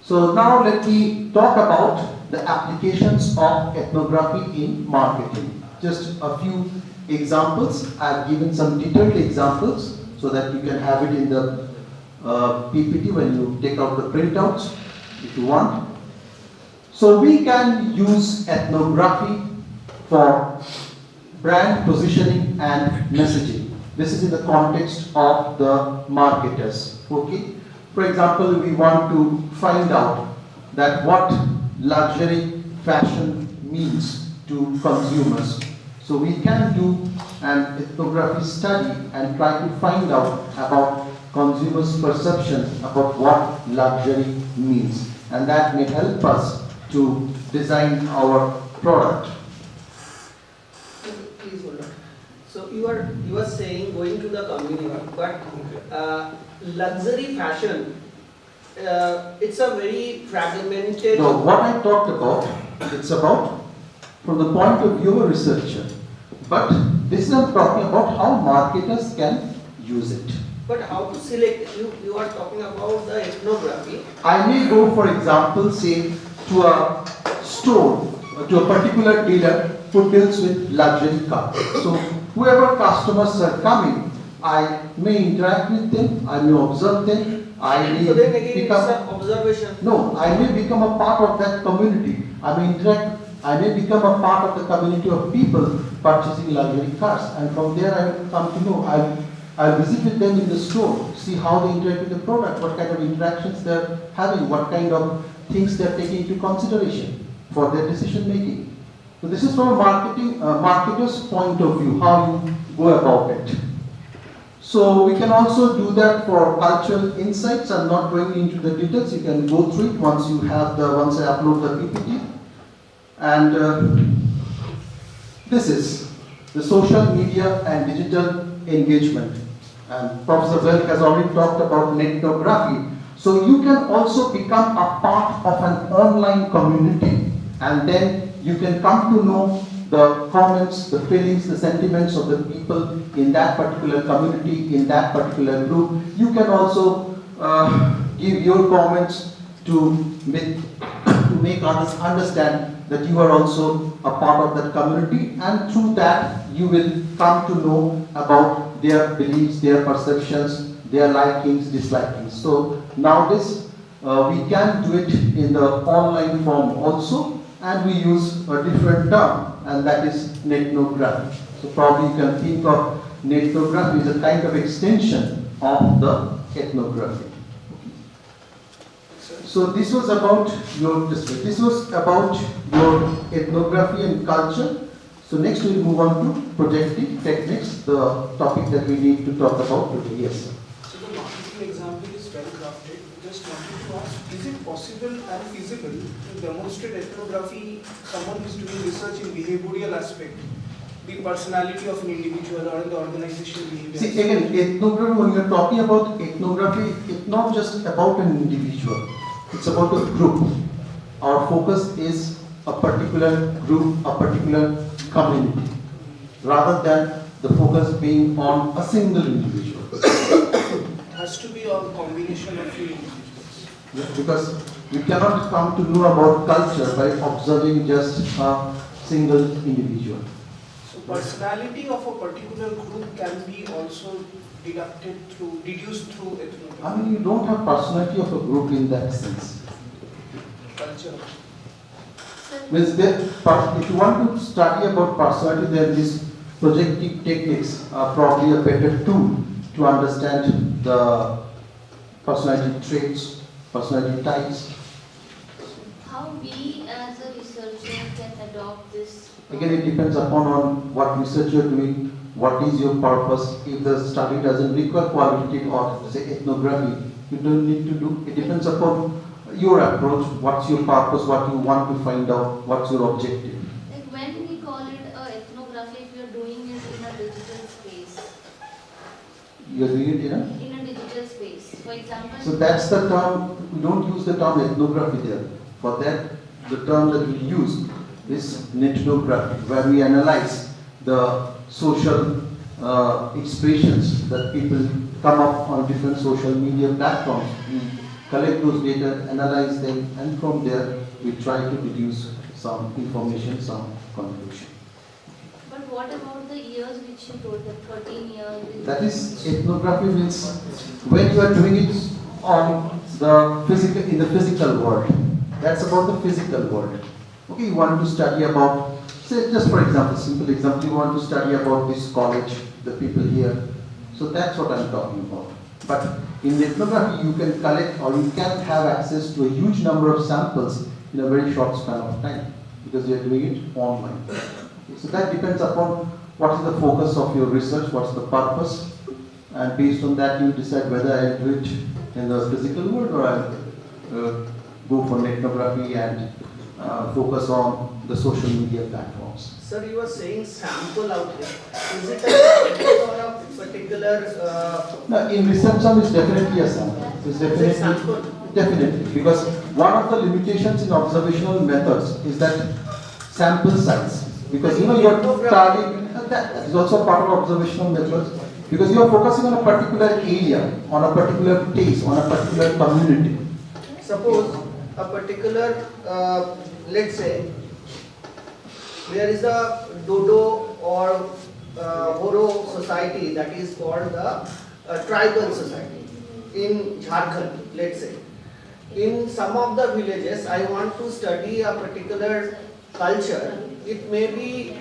So now let me talk about the applications of ethnography in marketing. Just a few examples. I have given some detailed examples so that you can have it in the PPT when you take out the printouts if you want. So we can use ethnography for brand positioning and messaging. This is in the context of the marketers. Okay? For example, we want to find out that what luxury fashion means to consumers. So we can do an ethnography study and try to find out about consumers' perception about what luxury means. And that may help us to design our product. Please hold on. So you are saying going to the community, but luxury fashion, it's a very fragmented. No, what I talked about, it's about from the point of view of a researcher. But this is I'm talking about how marketers can use it. But how to select? You are talking about the ethnography. I may go, for example, say to a store, to a particular dealer who deals with luxury cars. So whoever customers are coming, I may interact with them, I may observe them, I may So then again become, it's an observation. no, I may become a part of that community. I may interact, I may become a part of the community of people purchasing luxury cars, and from there I will come to know. I'll visit with them in the store, see how they interact with the product, what kind of interactions they're having, what kind of things they're taking into consideration for their decision making. So this is from a marketer's point of view, how you go about it. So we can also do that for cultural insights. I'm not going into the details. You can go through it once I upload the PPT. And this is the social media and digital engagement. And Professor Belk has already talked about ethnography. So you can also become a part of an online community, and then you can come to know the comments, the feelings, the sentiments of the people in that particular community, in that particular group. You can also give your comments to make others understand that you are also a part of that community, and through that you will come to know about their beliefs, their perceptions, their likings, dislikings. So nowadays we can do it in the online form also, and we use a different term, and that is ethnography. So probably you can think of ethnography as a kind of extension of the ethnography. So this was about your ethnography and culture. So next we will move on to projective techniques, the topic that we need to talk about today. Yes, sir. So the marketing example is well crafted. Just wanted to ask, is it possible and feasible to demonstrate ethnography, someone who is doing research in behavioral aspect, the personality of an individual or in the organization behavior? See, again, ethnography, when you are talking about ethnography, it's not just about an individual, it's about a group. Our focus is a particular group, a particular community, rather than the focus being on a single individual. It has to be a combination of few individuals. Yeah, because we cannot come to know about culture by observing just a single individual. So personality of a particular group can be also deduced through ethnography. I mean, you don't have personality of a group in that sense. Culture. Means that if you want to study about personality, then these projective techniques are probably a better tool to understand the personality traits, personality types. How we as a researcher can adopt this? Again, it depends upon on what research you're doing, what is your purpose. If the study doesn't require qualitative or say ethnography, you don't need to do. It depends upon your approach, what's your purpose, what you want to find out, what's your objective. Like when we call it ethnography, if you're doing it in a digital space. You're doing it, In a digital space, for example. So that's the term, we don't use the term ethnography there. For that, the term that we use is ethnography, where we analyze the social expressions that people come up on different social media platforms. We collect those data, analyze them, and from there we try to deduce some information, some conclusion. But what about the years which you told, the 13 years? That is, ethnography means when you are doing it on the physical, in the physical world. That's about the physical world. Okay, you want to study about, say, just for example, simple example, you want to study about this college, the people here. So that's what I'm talking about. But in ethnography, you can collect or you can have access to a huge number of samples in a very short span of time because you're doing it online. Okay, so that depends upon what is the focus of your research, what's the purpose, and based on that you decide whether I do it in the physical world or I go for ethnography and focus on the social media platforms. Sir, you were saying sample out here. Is it a sample or a particular? No, in research sum is definitely a sample. It's definitely, sample? definitely, because one of the limitations in observational methods is that sample size. Because you know you're studying, that is also part of observational methods, because you are focusing on a particular area, on a particular taste, on a particular community. Suppose a particular, let's say, there is a Dodo or Horo society that is called the tribal society in Jharkhand, let's say. In some of the villages, I want to study a particular culture. It may be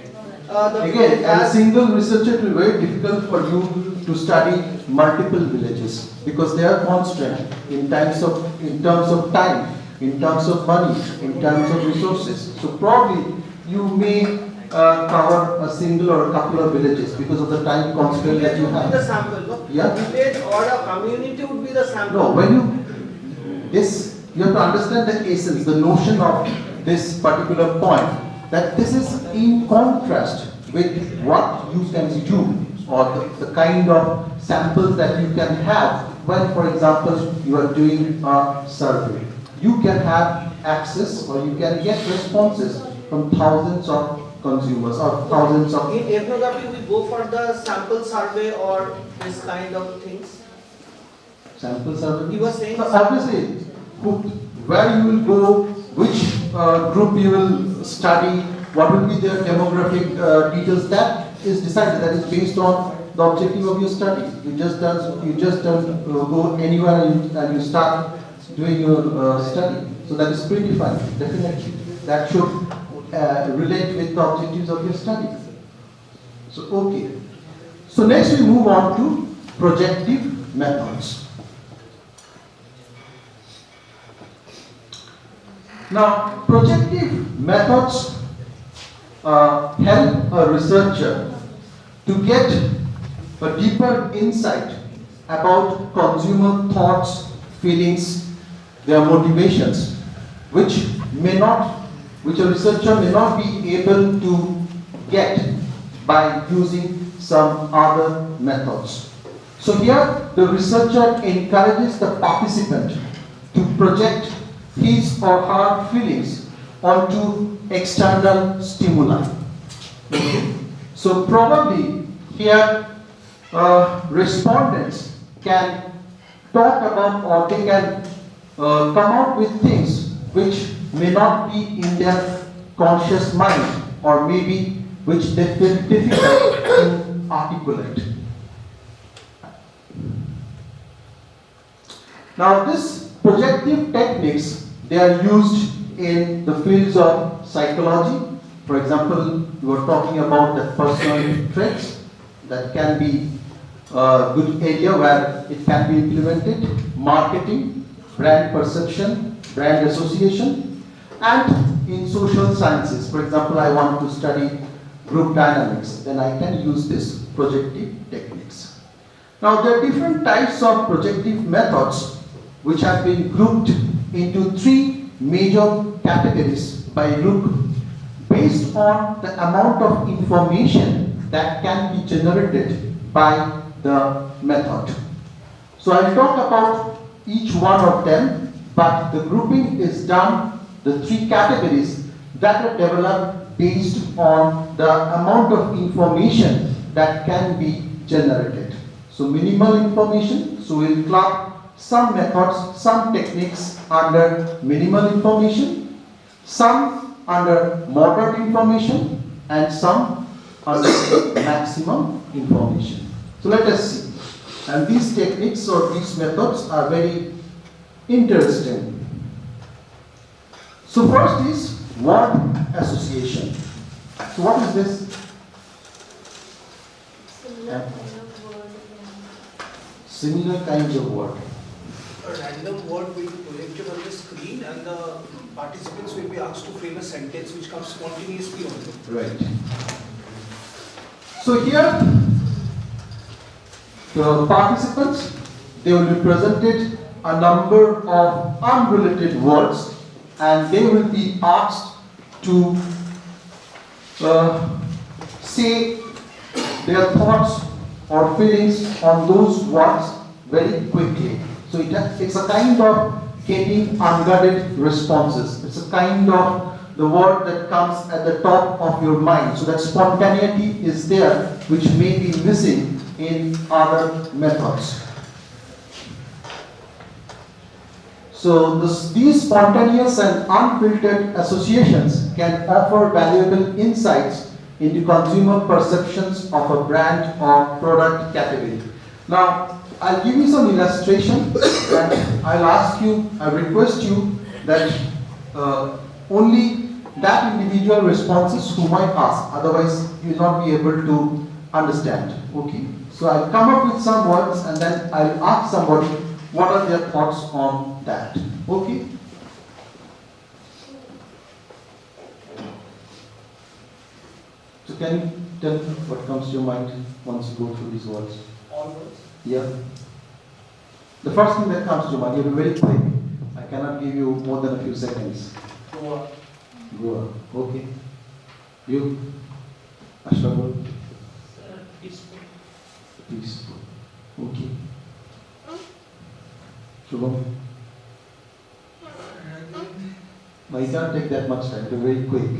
the Again, as a single researcher, it will be very difficult for you to study multiple villages because they are constant in terms of time, in terms of money, in terms of resources. So probably you may cover a single or a couple of villages because of the time constraint that you have. The sample, no? Yeah. A village or a community would be the sample. No, when you have to understand the essence, the notion of this particular point, that this is in contrast with what you can do or the kind of samples that you can have when, for example, you are doing a survey. You can have access or you can get responses from thousands of consumers or thousands of... In ethnography, we go for the sample survey or this kind of things. Sample survey? You were saying... So obviously, where you will go, which group you will study, what will be their demographic details, that is decided, that is based on the objective of your study. You just don't go anywhere and you start doing your study. So that is predefined, definitely. That should relate with the objectives of your study. So, okay. So next we move on to projective methods. Now, projective methods help a researcher to get a deeper insight about consumer thoughts, feelings, their motivations, which a researcher may not be able to get by using some other methods. So here, the researcher encourages the participant to project his or her feelings onto external stimuli. Okay. So probably here respondents can talk about or they can come out with things which may not be in their conscious mind, or maybe which they feel difficult to articulate. Now, these projective techniques, they are used in the fields of psychology. For example, we were talking about the personal traits. That can be a good area where it can be implemented. Marketing, brand perception, brand association, and in social sciences. For example, I want to study group dynamics, then I can use this projective techniques. Now, there are different types of projective methods which have been grouped into three major categories by Luke based on the amount of information that can be generated by the method. So I'll talk about each one of them, but the grouping is done, the three categories that are developed based on the amount of information that can be generated. So minimal information, so we'll club some methods, some techniques under minimal information, some under moderate information, and some under maximum information. So let us see. And these techniques or these methods are very interesting. So first is word association. So what is this? Similar kind of word. Similar kinds of word. A random word will be projected on the screen and the participants will be asked to frame a sentence which comes spontaneously on them. Right. So here, the participants, they will be presented a number of unrelated words and they will be asked to say their thoughts or feelings on those words very quickly. So it's a kind of getting unguarded responses. It's a kind of the word that comes at the top of your mind. So that spontaneity is there, which may be missing in other methods. So these spontaneous and unfiltered associations can offer valuable insights into consumer perceptions of a brand or product category. Now, I'll give you some illustration and I'll request you that only that individual responses who might ask, otherwise you will not be able to understand. Okay? So I'll come up with some words and then I'll ask somebody what are their thoughts on that. Okay? So can you tell me what comes to your mind once you go through these words? All words? Yeah. The first thing that comes to your mind, you'll be very quick. I cannot give you more than a few seconds. Goa. Goa. Okay. You? Ashwagandha? Peaceful. Peaceful. Okay. Shubham? No, you can't take that much time. You're very quick.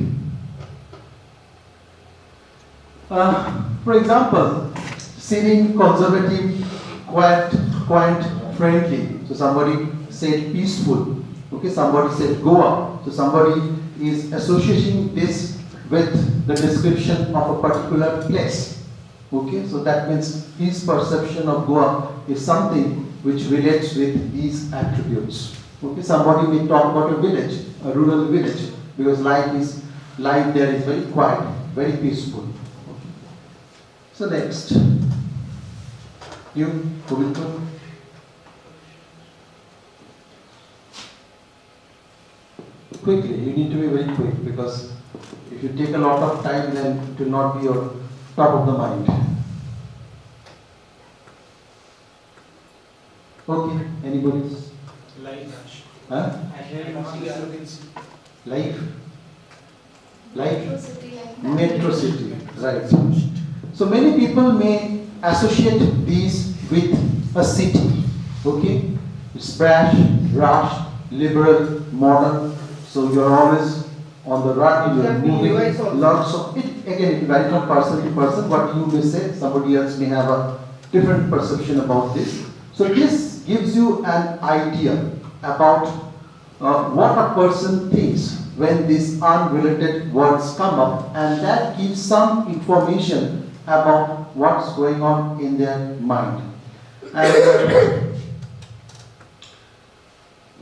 For example, seeming conservative, quiet, friendly. So somebody said peaceful. Okay, somebody said Goa. So somebody is associating this with the description of a particular place. Okay, so that means his perception of Goa is something which relates with these attributes. Okay, somebody may talk about a village, a rural village, because life there is very quiet, very peaceful. Okay. So next, you, Govinda. Quickly, you need to be very quick because if you take a lot of time, then it will not be your top of the mind. Okay, anybody else? Life. Huh? Life? Metro city like that. Metro city, right. So many people may associate these with a city. Okay? It's brash, rash, liberal, modern. So you're always on the run, you're moving. Lots of it again, it varies from person to person. What you may say, somebody else may have a different perception about this. So this gives you an idea about what a person thinks when these unrelated words come up, and that gives some information about what's going on in their mind. And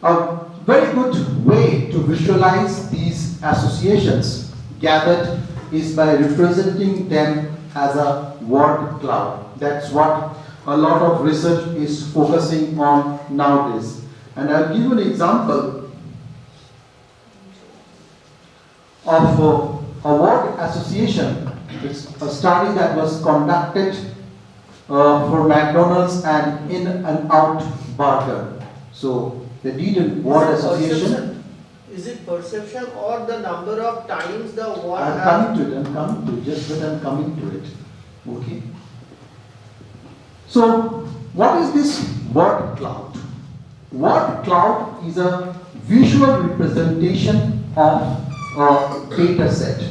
a very good way to visualize these associations gathered is by representing them as a word cloud. That's what a lot of research is focusing on nowadays. And I'll give you an example of a word association. It's a study that was conducted for McDonald's and In and Out Burger. So they did a word association. Is it perception or the number of times the word I'm coming to it, just that I'm coming to it. Okay. So, what is this word cloud? Word cloud is a visual representation of a data set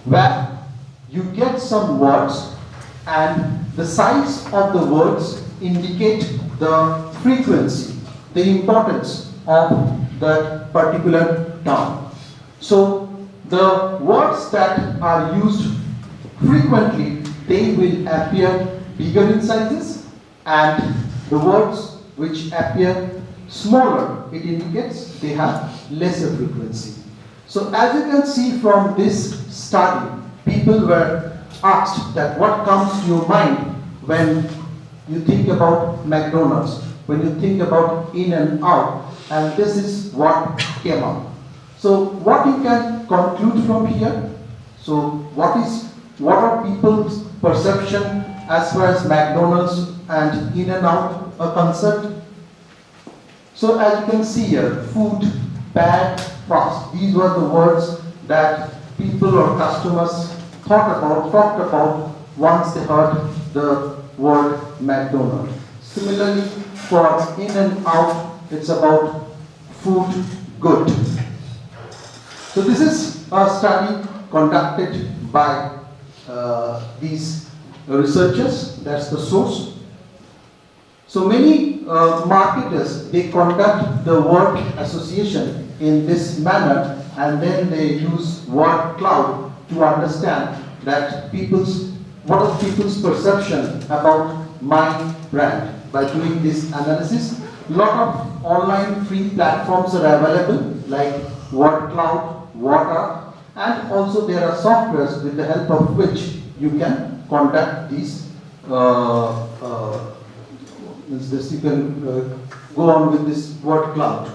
where you get some words and the size of the words indicate the frequency, the importance of that particular term. So the words that are used frequently, they will appear bigger in sizes, and the words which appear smaller, it indicates they have lesser frequency. So as you can see from this study, people were asked that what comes to your mind when you think about McDonald's, when you think about In and Out, and this is what came up. So what you can conclude from here? So what are people's perception as far as McDonald's and In and Out are concerned? So as you can see here, food, bad, fast. These were the words that people or customers talked about once they heard the word McDonald's. Similarly, for In and Out, it's about food, good. So this is a study conducted by these researchers. That's the source. So many marketers, they conduct the word association in this manner, and then they use word cloud to understand that what is people's perception about my brand. By doing this analysis, a lot of online free platforms are available like word cloud, water, and also there are softwares with the help of which you can conduct these you can go on with this word cloud.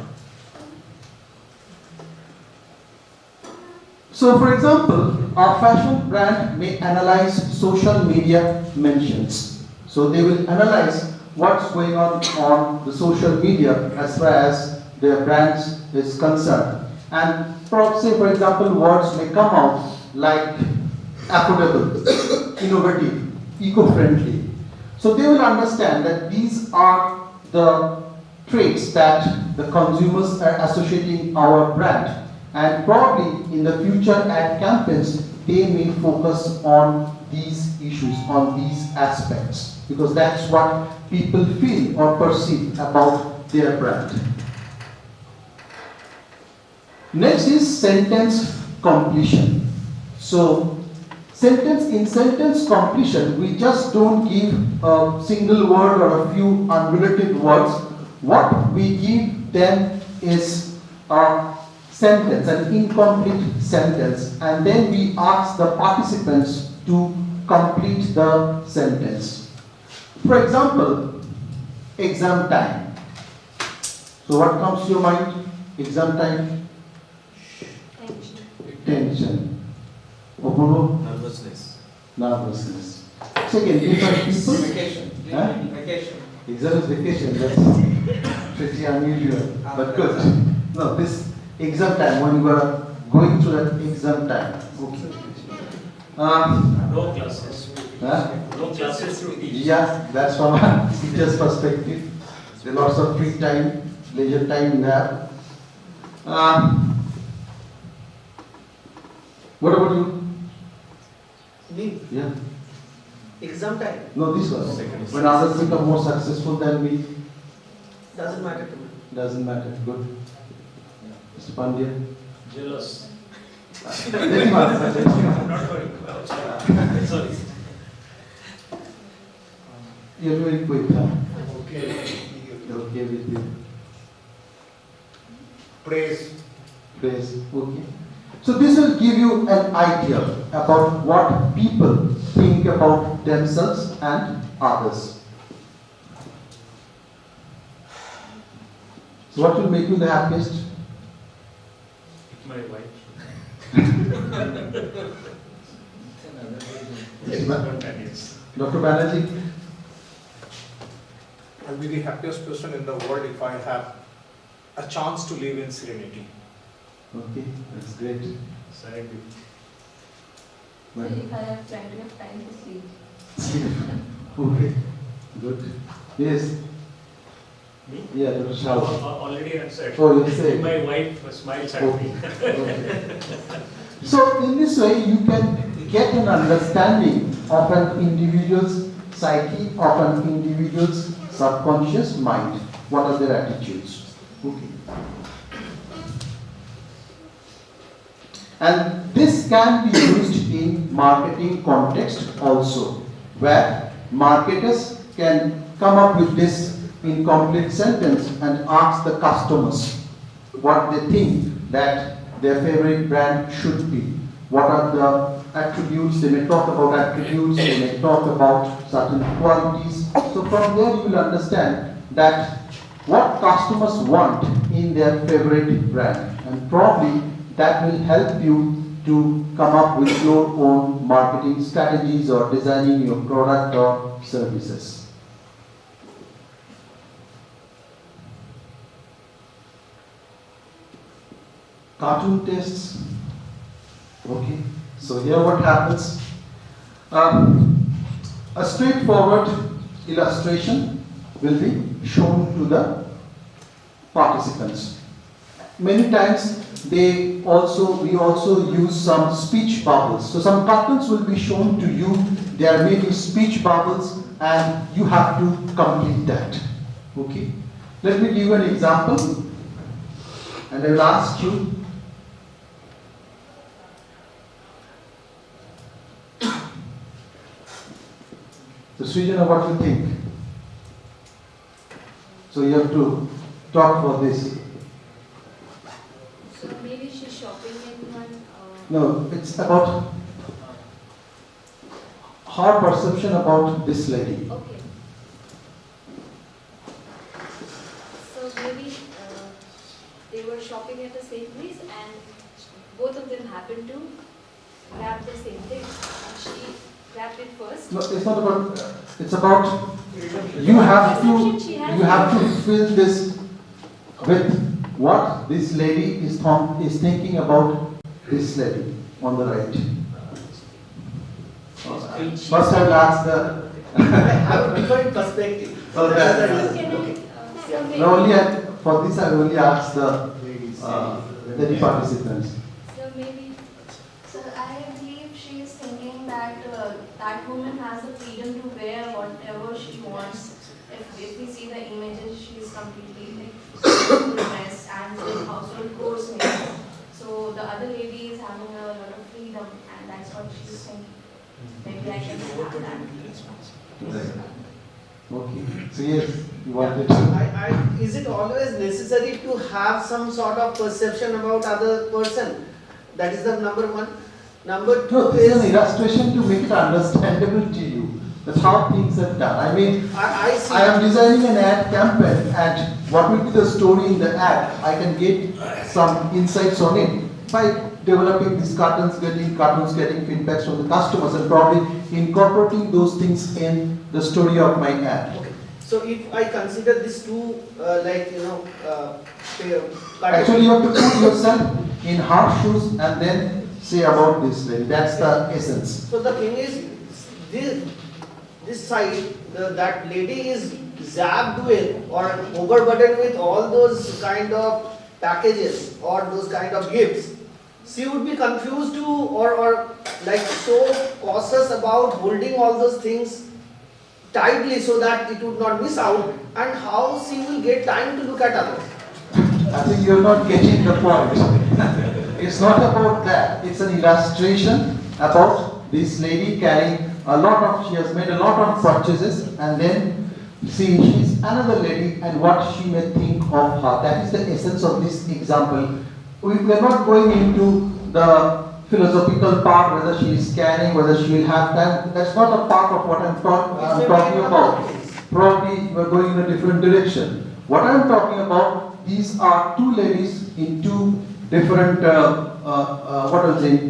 So for example, a fashion brand may analyze social media mentions. So they will analyze what's going on the social media as far as their brands is concerned. And say for example, words may come out like affordable, innovative, eco-friendly. So they will understand that these are the traits that the consumers are associating our brand. And probably in the future ad campaigns, they may focus on these issues, on these aspects, because that's what people feel or perceive about their brand. Next is sentence completion. So in sentence completion, we just don't give a single word or a few unrelated words. What we give them is a sentence, an incomplete sentence, and then we ask the participants to complete the sentence. For example, exam time. So what comes to your mind? Exam time? Tension. Opolo? Nervousness. Second, different people? Vacation. Huh? Vacation. Exam is vacation, that's pretty unusual, but good. No, this exam time, when you are going through that exam time. Okay. No classes. Huh? No classes to teach. Yeah, that's from a teacher's perspective. There are lots of free time, leisure time you have. What about you? Me? Yeah. Exam time? No, this was. When others become more successful than we, Doesn't matter to me. doesn't matter. Good. Mr. Pandya? Jealous. Let him answer. Not worry. Sorry. You're very quick, huh? Okay. You're okay with it. Praise. Praise. Okay. So this will give you an idea about what people think about themselves and others. So what will make you the happiest? My wife. Yes. Dr. Banerjee? I'll be the happiest person in the world if I have a chance to live in serenity. Okay, that's great. Sorry. Well, If I have plenty of time to sleep. okay, good. Yes. Me? Yeah, Dr. Shah. Already answered. Oh, you said. My wife smiles at me. Okay. So in this way, you can get an understanding of an individual's psyche, of an individual's subconscious mind. What are their attitudes? Okay. And this can be used in marketing context also, where marketers can come up with this incomplete sentence and ask the customers what they think that their favorite brand should be. What are the attributes? They may talk about attributes, they may talk about certain qualities. So from there you will understand that what customers want in their favorite brand, and probably that will help you to come up with your own marketing strategies or designing your product or services. Cartoon tests. Okay, so here what happens? A straightforward illustration will be shown to the participants. Many times we also use some speech bubbles. So some cartoons will be shown to you. There may be speech bubbles and you have to complete that. Okay. Let me give you an example and I will ask you. So Srijana, what do you think? So you have to talk for this. So maybe she's shopping in one. No, it's about her perception about this lady. Okay. So maybe they were shopping at the same place and both of them happened to grab the same thing. And she grabbed it first. No, it's not about. It's about you have to fill this with what this lady is thinking about this lady on the right. First I will ask the. I have a different perspective. So that, no, only for this I will only ask the lady participants. So maybe. So I believe she is thinking that that woman has the freedom to wear whatever she wants. If we see the images, she is completely like dressed and with household chores maybe. So the other lady is having a lot of freedom, and that's what she is thinking. Maybe I can have that. Okay. So yes, you wanted to. Is it always necessary to have some sort of perception about other person? That is the number one. Number two No, this is an is illustration to make it understandable to you. That's how things are done. I mean, I see. I am designing an ad campaign, and what will be the story in the ad? I can get some insights on it by developing these cartoons, getting feedbacks from the customers, and probably incorporating those things in the story of my ad. Okay. So if I consider these two, Actually, you have to put yourself in her shoes and then say about this lady. That's the essence. So the thing is, this side, that lady is zapped with or overburdened with all those kind of packages or those kind of gifts. She would be confused to or like so cautious about holding all those things tightly so that it would not miss out, and how she will get time to look at others. I think you're not getting the point. It's not about that. It's an illustration about this lady carrying she has made a lot of purchases, and then see, she's another lady and what she may think of her. That is the essence of this example. We are not going into the philosophical part, whether she is carrying, whether she will have time. That's not a part of what I'm talking about. Probably you are going in a different direction. What I'm talking about, these are two ladies in two different,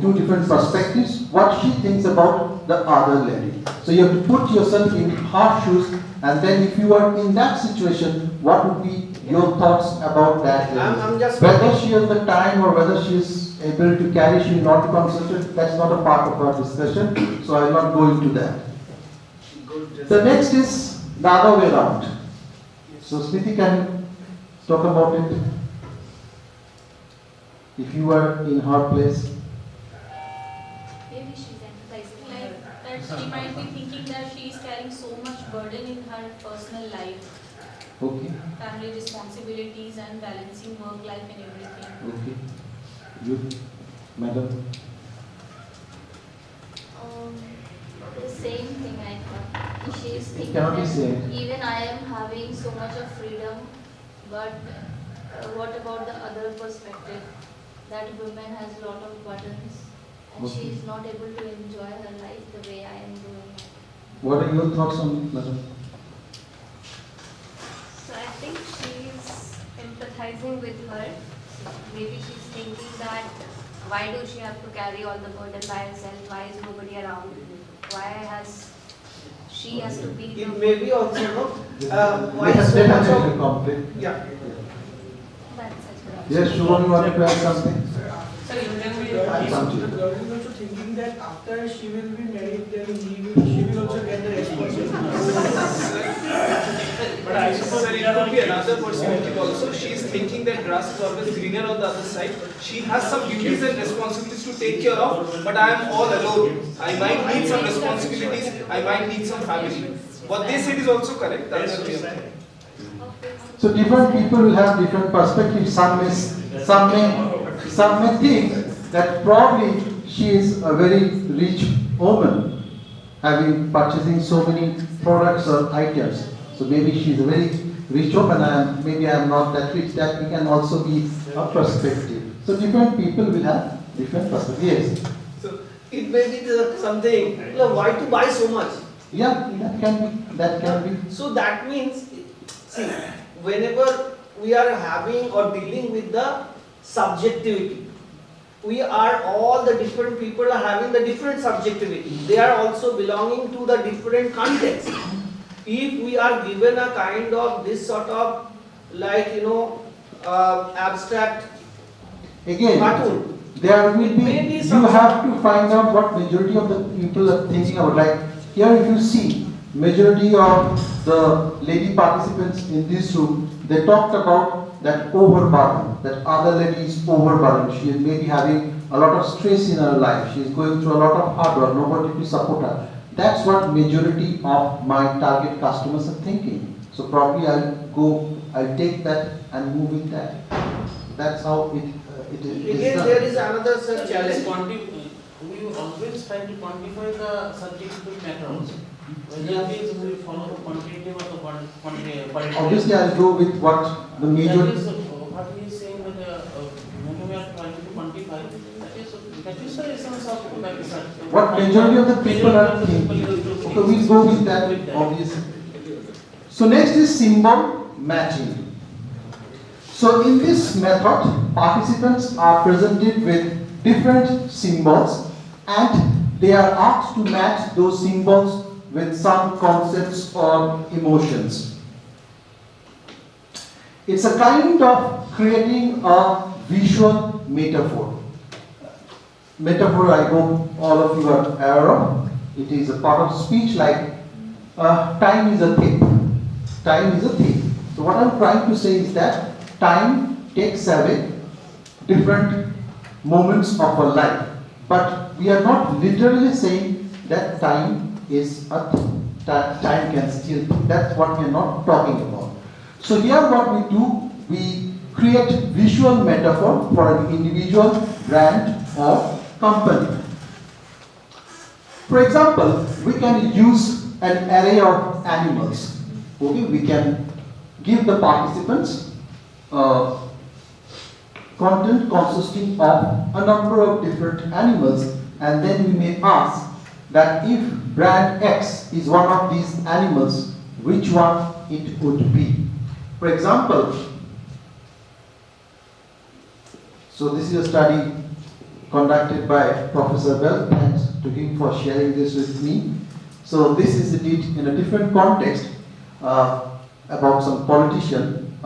two different perspectives. What she thinks about the other lady. So you have to put yourself in her shoes, and then if you are in that situation, what would be your thoughts about that lady? Whether she has the time or whether she is able to carry, she will not be concentrated, that's not a part of our discussion, so I will not go into that. The next is the other way around. So Smriti can talk about it. If you were in her place. Maybe she's empathizing, like that she might be thinking that she is carrying so much burden in her personal life. Okay. Family responsibilities and balancing work life and everything. Okay. You, madam. The same thing I thought. She is thinking Cannot be that same. even I am having so much of freedom, but what about the other perspective? That woman has a lot of burdens and Okay. she is not able to enjoy her life the way I am doing it. What are your thoughts on it, madam? So I think she's empathizing with her. Maybe she's thinking that why do she have to carry all the burden by herself? Why is nobody around? Why she has to be the It may be also, no? Why Let us so much a of, conflict. yeah. That's such a Yes, Shubham, you want to add something? So you can be Something. the girl is also thinking that after she will be married, then she will also get the responsibility. But I suppose Sir, it could be another perspective also. She is thinking that grass is always greener on the other side. She has some duties and responsibilities to take care of, but I am all alone. I might need some responsibilities, I might need some family. What they said is also correct. That's what we are saying. So different people will have different perspectives. Some may think that probably she is a very rich woman, having purchasing so many products or items. So maybe she is a very rich woman, and maybe I am not that rich. That can also be a perspective. So different people will have different perspectives. Yes. So it may be something, why to buy so much? Yeah, that can be. So that means, see, whenever we are having or dealing with the subjectivity, all the different people are having the different subjectivity. They are also belonging to the different context. If we are given a kind of this sort of abstract Again, cartoon, there will be, maybe you some- have to find out what majority of the people are thinking about. Like here if you see, majority of the lady participants in this room, they talked about that overburden, that other lady is overburdened. She is maybe having a lot of stress in her life. She is going through a lot of hard work, nobody to support her. That's what majority of my target customers are thinking. So probably I'll take that and move with that. That's how it is again done. there is another such challenge. We always try to quantify the subjective matter also. Whether it is we follow the quantitative or the qualitative. Obviously, I'll go with what the major. That is what he is saying that when we are trying to quantify, that is the essence of the research. What majority of the people are thinking. Okay, we'll go with that, obviously. So next is symbol matching. So in this method, participants are presented with different symbols and they are asked to match those symbols with some concepts or emotions. It's a kind of creating a visual metaphor. Metaphor, I hope all of you are aware of. It is a part of speech like time is a thief. Time is a thief. So what I'm trying to say is that time takes away different moments of our life. But we are not literally saying that time is a thief. Time can steal. That's what we are not talking about. So here what we do, we create visual metaphor for an individual, brand, or company. For example, we can use an array of animals. Okay, we can give the participants content consisting of a number of different animals, and then we may ask that if brand X is one of these animals, which one it would be. For example, so this is a study conducted by Professor Belk. Thanks to him for sharing this with me. So this is indeed in a different context about some politician.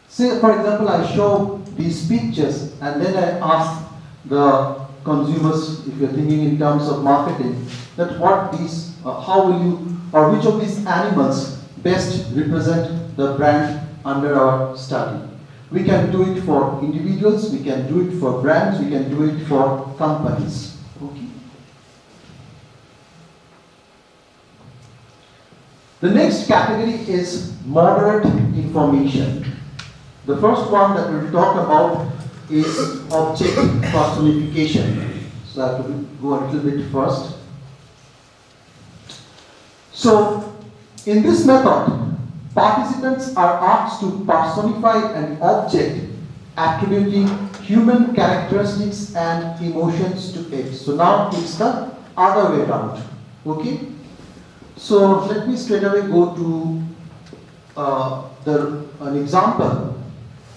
Say for example, I show these pictures and then I ask the consumers, if you're thinking in terms of marketing, that what these, how will you, or which of these animals best represent the brand under our study. We can do it for individuals, we can do it for brands, we can do it for companies. Okay. The next category is moderate information. The first one that we'll talk about is object personification. So I have to go a little bit first. So in this method, participants are asked to personify an object attributing human characteristics and emotions to it. So now it's the other way around. Okay? So let me straight away go to an example.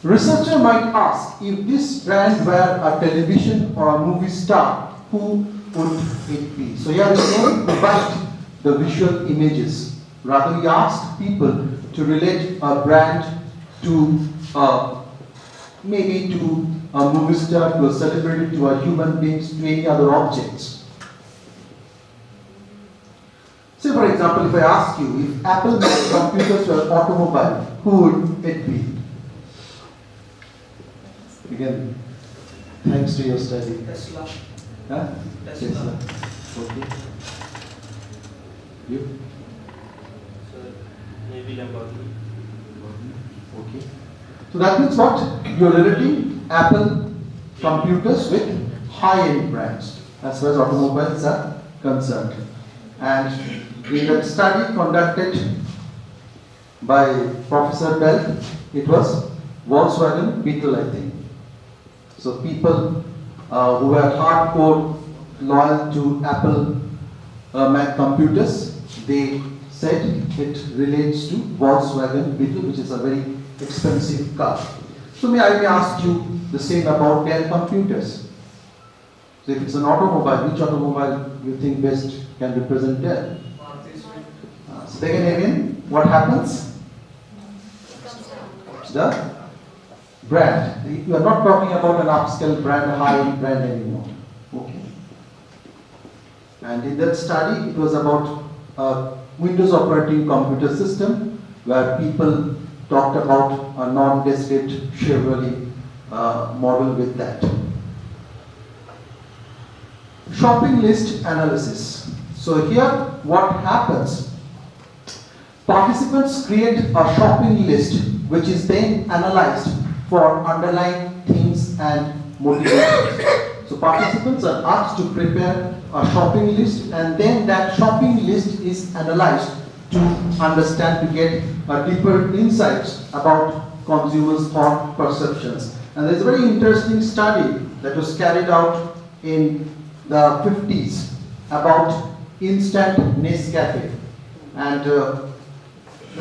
Researcher might ask, if this brand were a television or a movie star, who would it be? So here we don't provide the visual images. Rather, we ask people to relate a brand to maybe to a movie star, to a celebrity, to a human being, to any other objects. Say for example, if I ask you, if Apple made computers were automobile, who would it be? Again, thanks to your study. Tesla. Huh? Tesla. Okay. You? Maybe Lamborghini. Okay. So that means what? You're relating Apple computers with high-end brands as far as automobiles are concerned. And in that study conducted by Professor Belk, it was Volkswagen Beetle, I think. So people who were hardcore loyal to Apple Mac computers, they said it relates to Volkswagen Beetle, which is a very expensive car. So may I ask you the same about Dell computers? So if it's an automobile, which automobile you think best can represent Dell? So again, what happens? The brand. You are not talking about an upscale brand, high-end brand anymore. Okay. And in that study, it was about Windows operating computer system, where people talked about a non-desperate Chevrolet model with that. Shopping list analysis. So here, what happens? Participants create a shopping list, which is then analyzed for underlying themes and motivations. So participants are asked to prepare a shopping list, and then that shopping list is analyzed to understand, to get deeper insights about consumers' thought perceptions. And there's a very interesting study that was carried out in the 50s about instant Nescafe. And the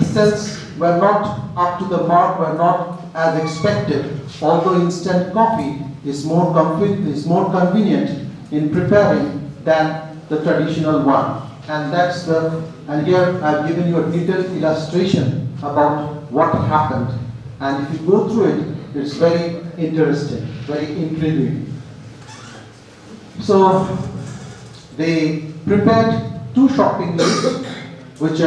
sales were not up to the mark, were not as expected, although instant coffee is more convenient in preparing than the traditional one. And here I've given you a detailed illustration about what happened. And if you go through it, it's very interesting, very intriguing. So they prepared two shopping lists which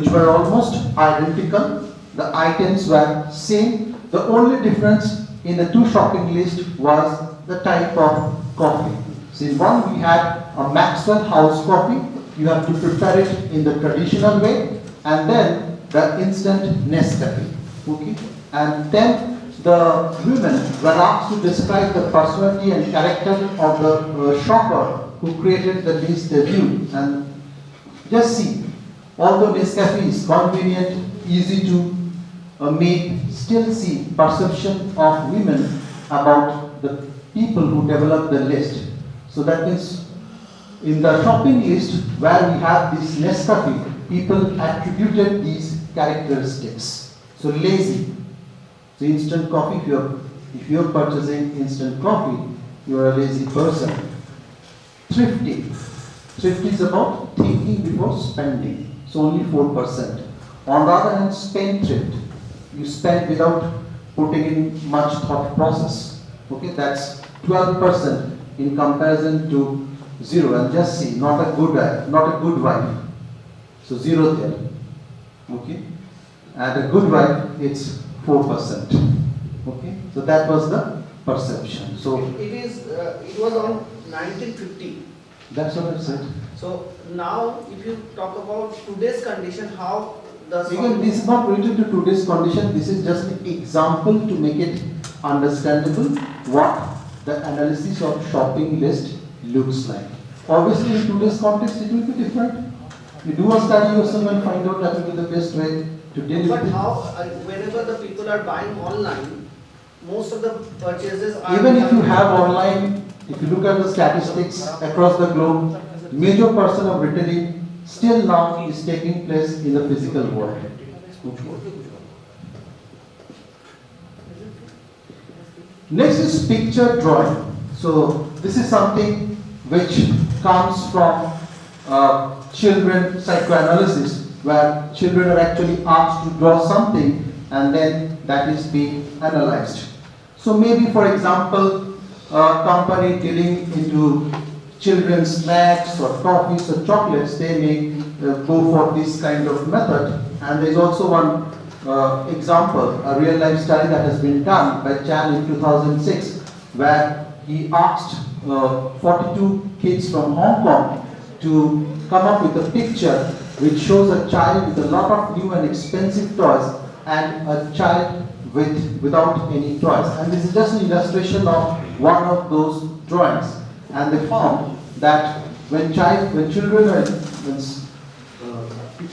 were almost identical. The items were same. The only difference in the two shopping lists was the type of coffee. So in one we had a Maxwell House coffee. You have to prepare it in the traditional way, and then the instant Nescafe. Okay, and then the women were asked to describe the personality and character of the shopper who created the list they viewed. And just see, although Nescafe is convenient, easy to make, still see perception of women about the people who develop the list. So that means in the shopping list where we have this Nescafe, people attributed these characteristics. So lazy. So instant coffee, if you're purchasing instant coffee, you're a lazy person. Thrifty. Thrifty is about thinking before spending. So only 4%. On the other hand, spendthrift. You spend without putting in much thought process. Okay, that's 12% in comparison to 0. And just see, not a good wife. So 0 there. Okay, and a good wife, it's 4%. Okay, so that was the perception. So it was on 1950. That's what I said. So now, if you talk about today's condition, how the again, this is not related to today's condition. This is just an example to make it understandable what the analysis of shopping list looks like. Obviously, in today's context, it will be different. You do a study yourself and find out that will be the best way to deal with But it. how, whenever the people are buying online, most of the purchases are... Even if you have online, if you look at the statistics across the globe, major percent of retailing still now is taking place in the physical world. Next is picture drawing. So this is something which comes from children psychoanalysis, where children are actually asked to draw something and then that is being analyzed. So maybe, for example, a company dealing into children's snacks or toffees or chocolates, they may go for this kind of method. And there is also one example, a real life study that has been done by GIAN in 2006, where he asked 42 kids from Hong Kong to come up with a picture which shows a child with a lot of new and expensive toys and a child without any toys. And this is just an illustration of one of those drawings. And they found that when children are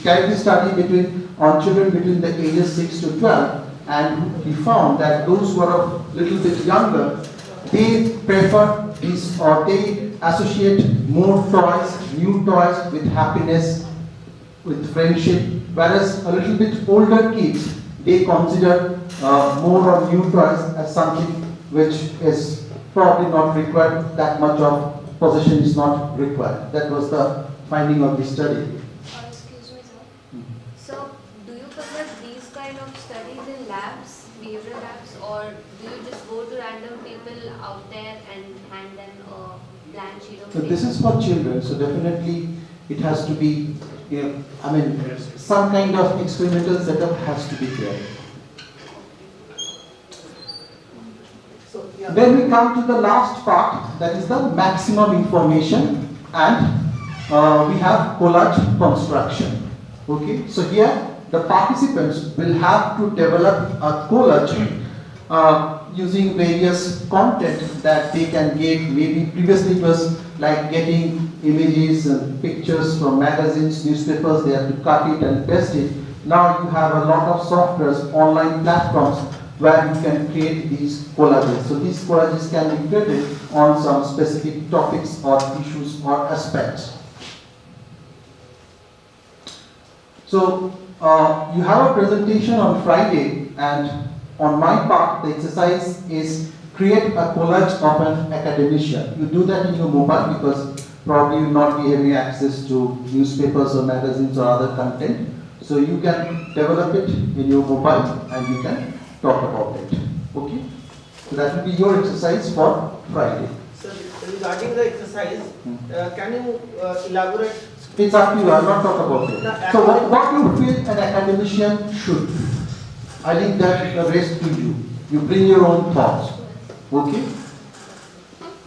carried this study on children between the ages 6 to 12, and he found that those who are a little bit younger, they prefer this, or they associate more toys, new toys with happiness, with friendship, whereas a little bit older kids, they consider more of new toys as something which is probably not required, that much of possession is not required. That was the finding of the study. Excuse me, sir. So, do you conduct these kind of studies in labs, behavioral labs, or do you just go to random people out there and hand them a blank sheet of So paper? this is for children, so definitely it has to be, some kind of experimental setup has to be there. Then we come to the last part, that is the maximum information, and we have collage construction. Okay, so here the participants will have to develop a collage using various content that they can get. Maybe previously it was like getting images and pictures from magazines, newspapers, they have to cut it and paste it. Now you have a lot of softwares, online platforms, where you can create these collages. So these collages can be created on some specific topics or issues or aspects. So you have a presentation on Friday, and on my part the exercise is create a collage of an academician. You do that in your mobile because probably you will not be having access to newspapers or magazines or other content. So you can develop it in your mobile and you can talk about it. Okay? So that will be your exercise for Friday. So regarding the exercise, can you elaborate? It's up to you, I will not talk about it. So what you feel an academician should be, I leave that the rest to you. You bring your own thoughts. Okay?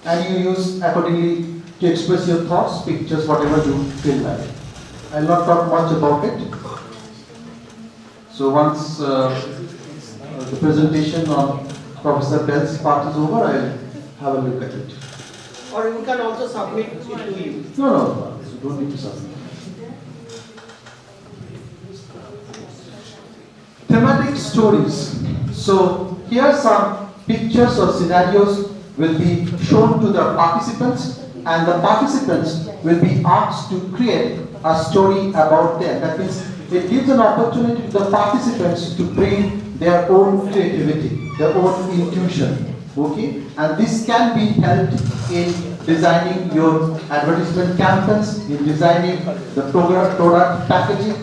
And you use accordingly to express your thoughts, pictures, whatever you feel like. I will not talk much about it. So once the presentation on Professor Belk's part is over, I'll have a look at it. Or you can also submit it to you. No, you don't need to submit. Thematic stories. So here some pictures or scenarios will be shown to the participants, and the participants will be asked to create a story about them. That means it gives an opportunity to the participants to bring their own creativity, their own intuition. Okay? And this can be helped in designing your advertisement campaigns, in designing the product packaging.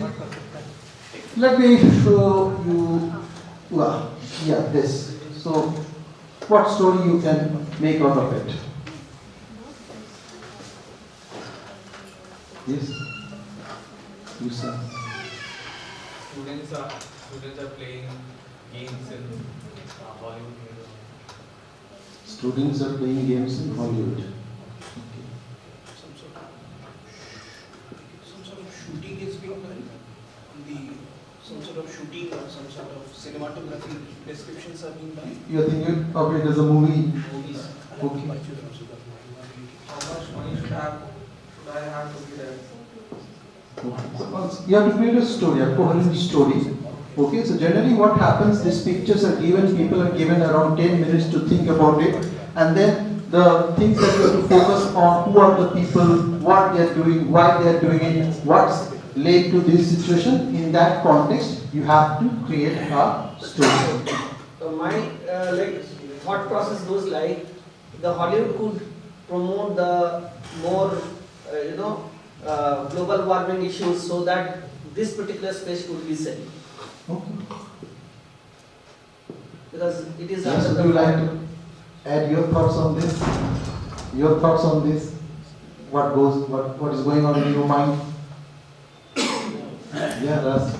Let me show you, well, yeah, this. So, what story you can make out of it? Yes? You sir. Students are playing games in Hollywood. Students are playing games in Hollywood. Some sort of shooting is being done. Some sort of shooting or some sort of cinematography descriptions are being done. You are thinking of it as a movie? Movies. Okay. How much money should I have to be there? You have to create a story, a coherent story. Okay, so generally what happens, these pictures are given, people are given around 10 minutes to think about it, and then the things that you have to focus on, who are the people, what they are doing, why they are doing it, what's led to this situation. In that context, you have to create a story. My thought process goes like, the Hollywood could promote the more, global warming issues, so that this particular space could be safe. Okay. Because it is Yes, would you like to add your thoughts on this? Your thoughts on this? What is going on in your mind? Yeah, Russ.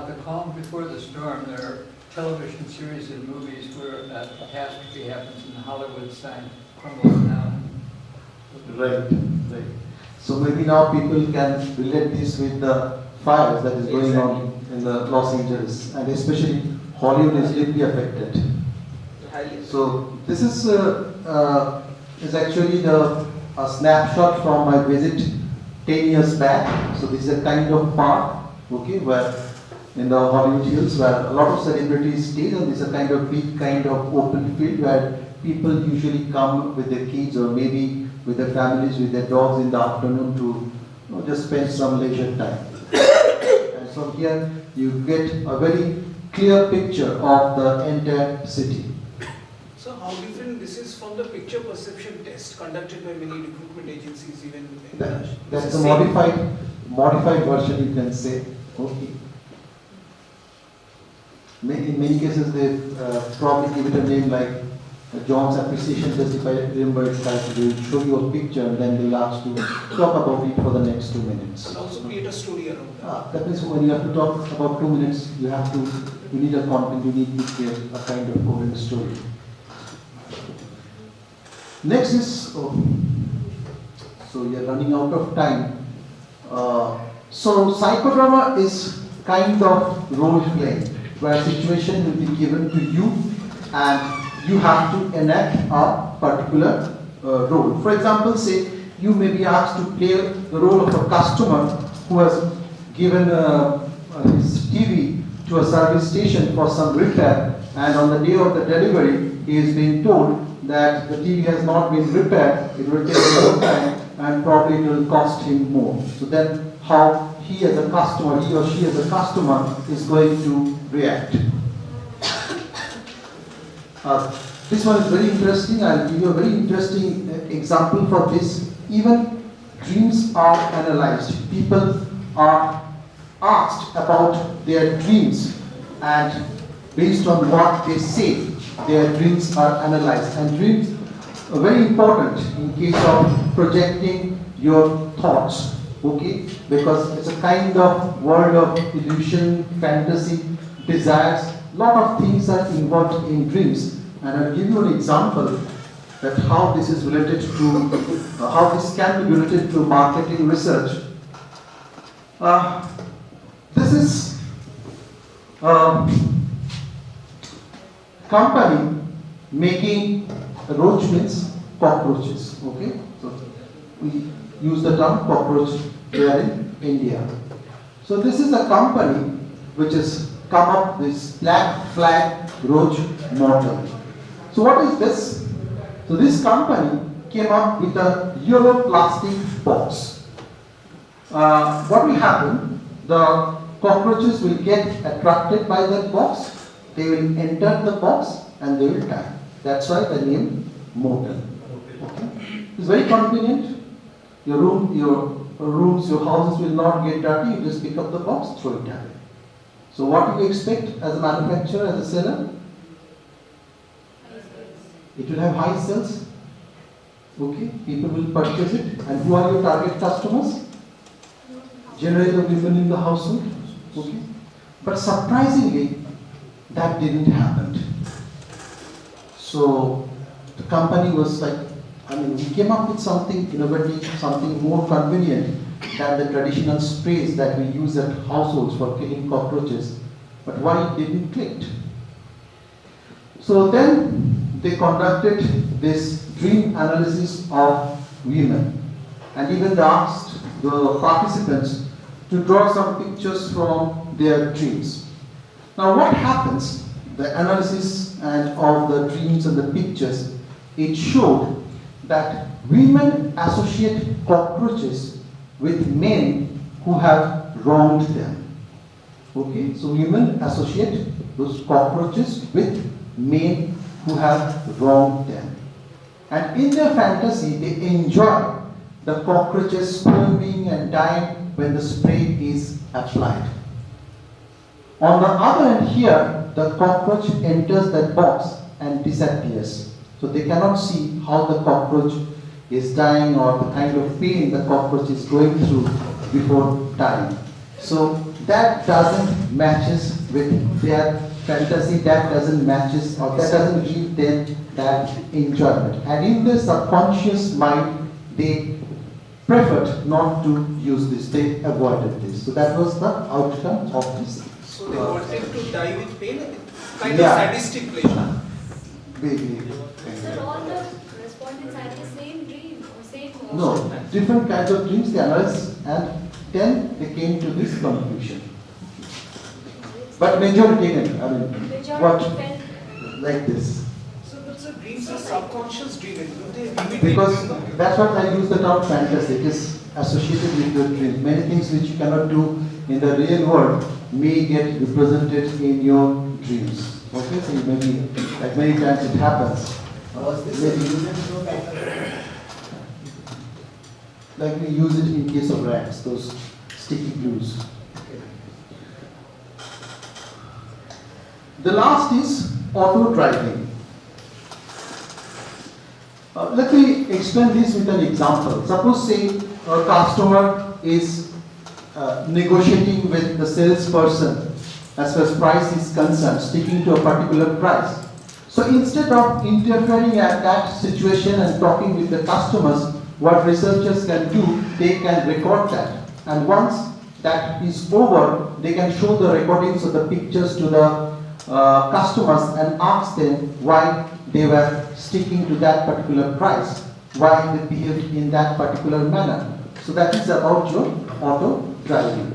The calm before the storm, there are television series and movies where a catastrophe happens and Hollywood sign crumbles down. Right. So maybe now people can relate this with the fires that is going on in the Los Angeles, and especially Hollywood is deeply affected. So this is actually a snapshot from my visit 10 years back. So this is a kind of park, okay, where in the Hollywood Hills, where a lot of celebrities stay, and this is a kind of big kind of open field where people usually come with their kids or maybe with their families, with their dogs in the afternoon to just spend some leisure time. And so here you get a very clear picture of the entire city. So how different this is from the picture perception test conducted by many recruitment agencies, even in That's a modified version, you can say. Okay. In many cases, they probably give it a name like John's appreciation test. If I remember it right, they will show you a picture and then they'll ask you to talk about it for the next 2 minutes. and also create a story around that. That means when you have to talk about 2 minutes, you need a content, you need to create a kind of coherent story. Next is, so we are running out of time. So psychodrama is kind of role playing, where a situation will be given to you and you have to enact a particular role. For example, say you may be asked to play the role of a customer who has given his TV to a service station for some repair, and on the day of the delivery he is being told that the TV has not been repaired, it will take a long time and probably it will cost him more. So then how he as a customer, he or she as a customer is going to react. This one is very interesting. I'll give you a very interesting example for this. Even dreams are analyzed. People are asked about their dreams, and based on what they say, their dreams are analyzed. And dreams are very important in case of projecting your thoughts, okay? Because it's a kind of world of illusion, fantasy, desires. A lot of things are involved in dreams. And I'll give you an example that how this is related to, how this can be related to marketing research. This is company making roach means cockroaches. Okay, so we use the term cockroach here in India. So this is a company which has come up with this black flag roach model. So what is this? So this company came up with a yellow plastic box. What will happen? The cockroaches will get attracted by that box. They will enter the box and they will die. That's why the name motel. Okay? It's very convenient. Your rooms, your houses will not get dirty. You just pick up the box, throw it away. So what do you expect as a manufacturer, as a seller? It will have high sales. Okay, people will purchase it. And who are your target customers? Generally the women in the household. Okay, but surprisingly, that didn't happen. So the company was like, we came up with something innovative, something more convenient than the traditional sprays that we use at households for killing cockroaches. But why it didn't click? So then they conducted this dream analysis of women, and even they asked the participants to draw some pictures from their dreams. Now what happens? The analysis and of the dreams and the pictures, it showed that women associate cockroaches with men who have wronged them. Okay, so women associate those cockroaches with men who have wronged them. And in their fantasy, they enjoy the cockroaches squirming and dying when the spray is applied. On the other hand here, the cockroach enters that box and disappears. So they cannot see how the cockroach is dying or the kind of pain the cockroach is going through before dying. So that doesn't matches with their fantasy, that doesn't matches or that doesn't give them that enjoyment. And in their subconscious mind, they preferred not to use this, they avoided this. So that was the outcome of this. So they wanted to die with pain, kind of sadistic pleasure. Sir, all the respondents had the same dream or same motion? No, different kinds of dreams they analyzed, and then they came to this conclusion. But majority, what, like this. So that's a dream, so subconscious dream. Because that's what I use the term fantasy. It is associated with your dreams. Many things which you cannot do in the real world may get represented in your dreams. Okay, so maybe, like many times it happens. Like we use it in case of rats, those sticky glues. The last is auto driving. Let me explain this with an example. Suppose, say, a customer is negotiating with the salesperson as far as price is concerned, sticking to a particular price. So instead of interfering at that situation and talking with the customers, what researchers can do, they can record that. And once that is over, they can show the recordings of the pictures to the customers and ask them why they were sticking to that particular price, why they behaved in that particular manner. So that is about your auto driving.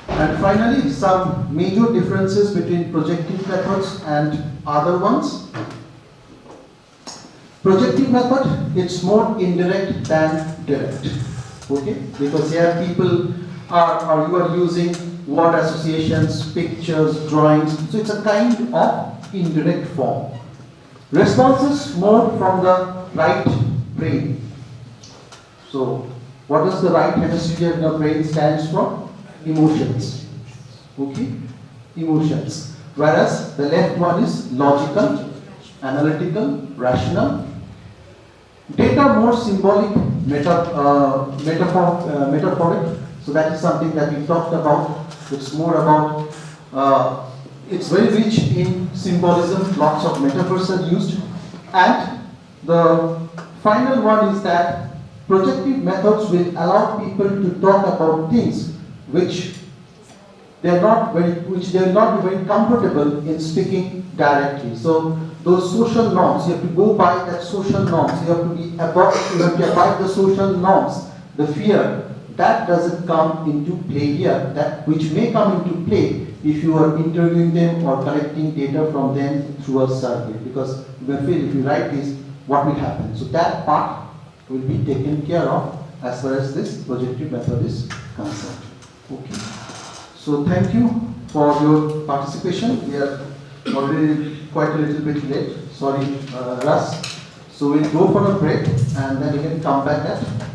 And finally, some major differences between projective methods and other ones. Projective method, it's more indirect than direct. Okay? Because here people are you are using word associations, pictures, drawings. So it's a kind of indirect form. Responses more from the right brain. So what does the right hemisphere in your brain stands for? Emotions. Okay? Emotions. Whereas the left one is logical, analytical, rational. Data more symbolic, metaphoric. So that is something that we talked about. It's more about, it's very rich in symbolism, lots of metaphors are used. And the final one is that projective methods will allow people to talk about things which they are not very comfortable in speaking directly. So those social norms, you have to go by that social norms. You have to abide the social norms. The fear that doesn't come into play here. That which may come into play if you are interviewing them or collecting data from them through a survey. Because you may feel if you write this, what will happen? So that part will be taken care of as far as this projective method is concerned. Okay. So thank you for your participation. We are already quite a little bit late. Sorry, Russ. So we'll go for a break and then we can come back at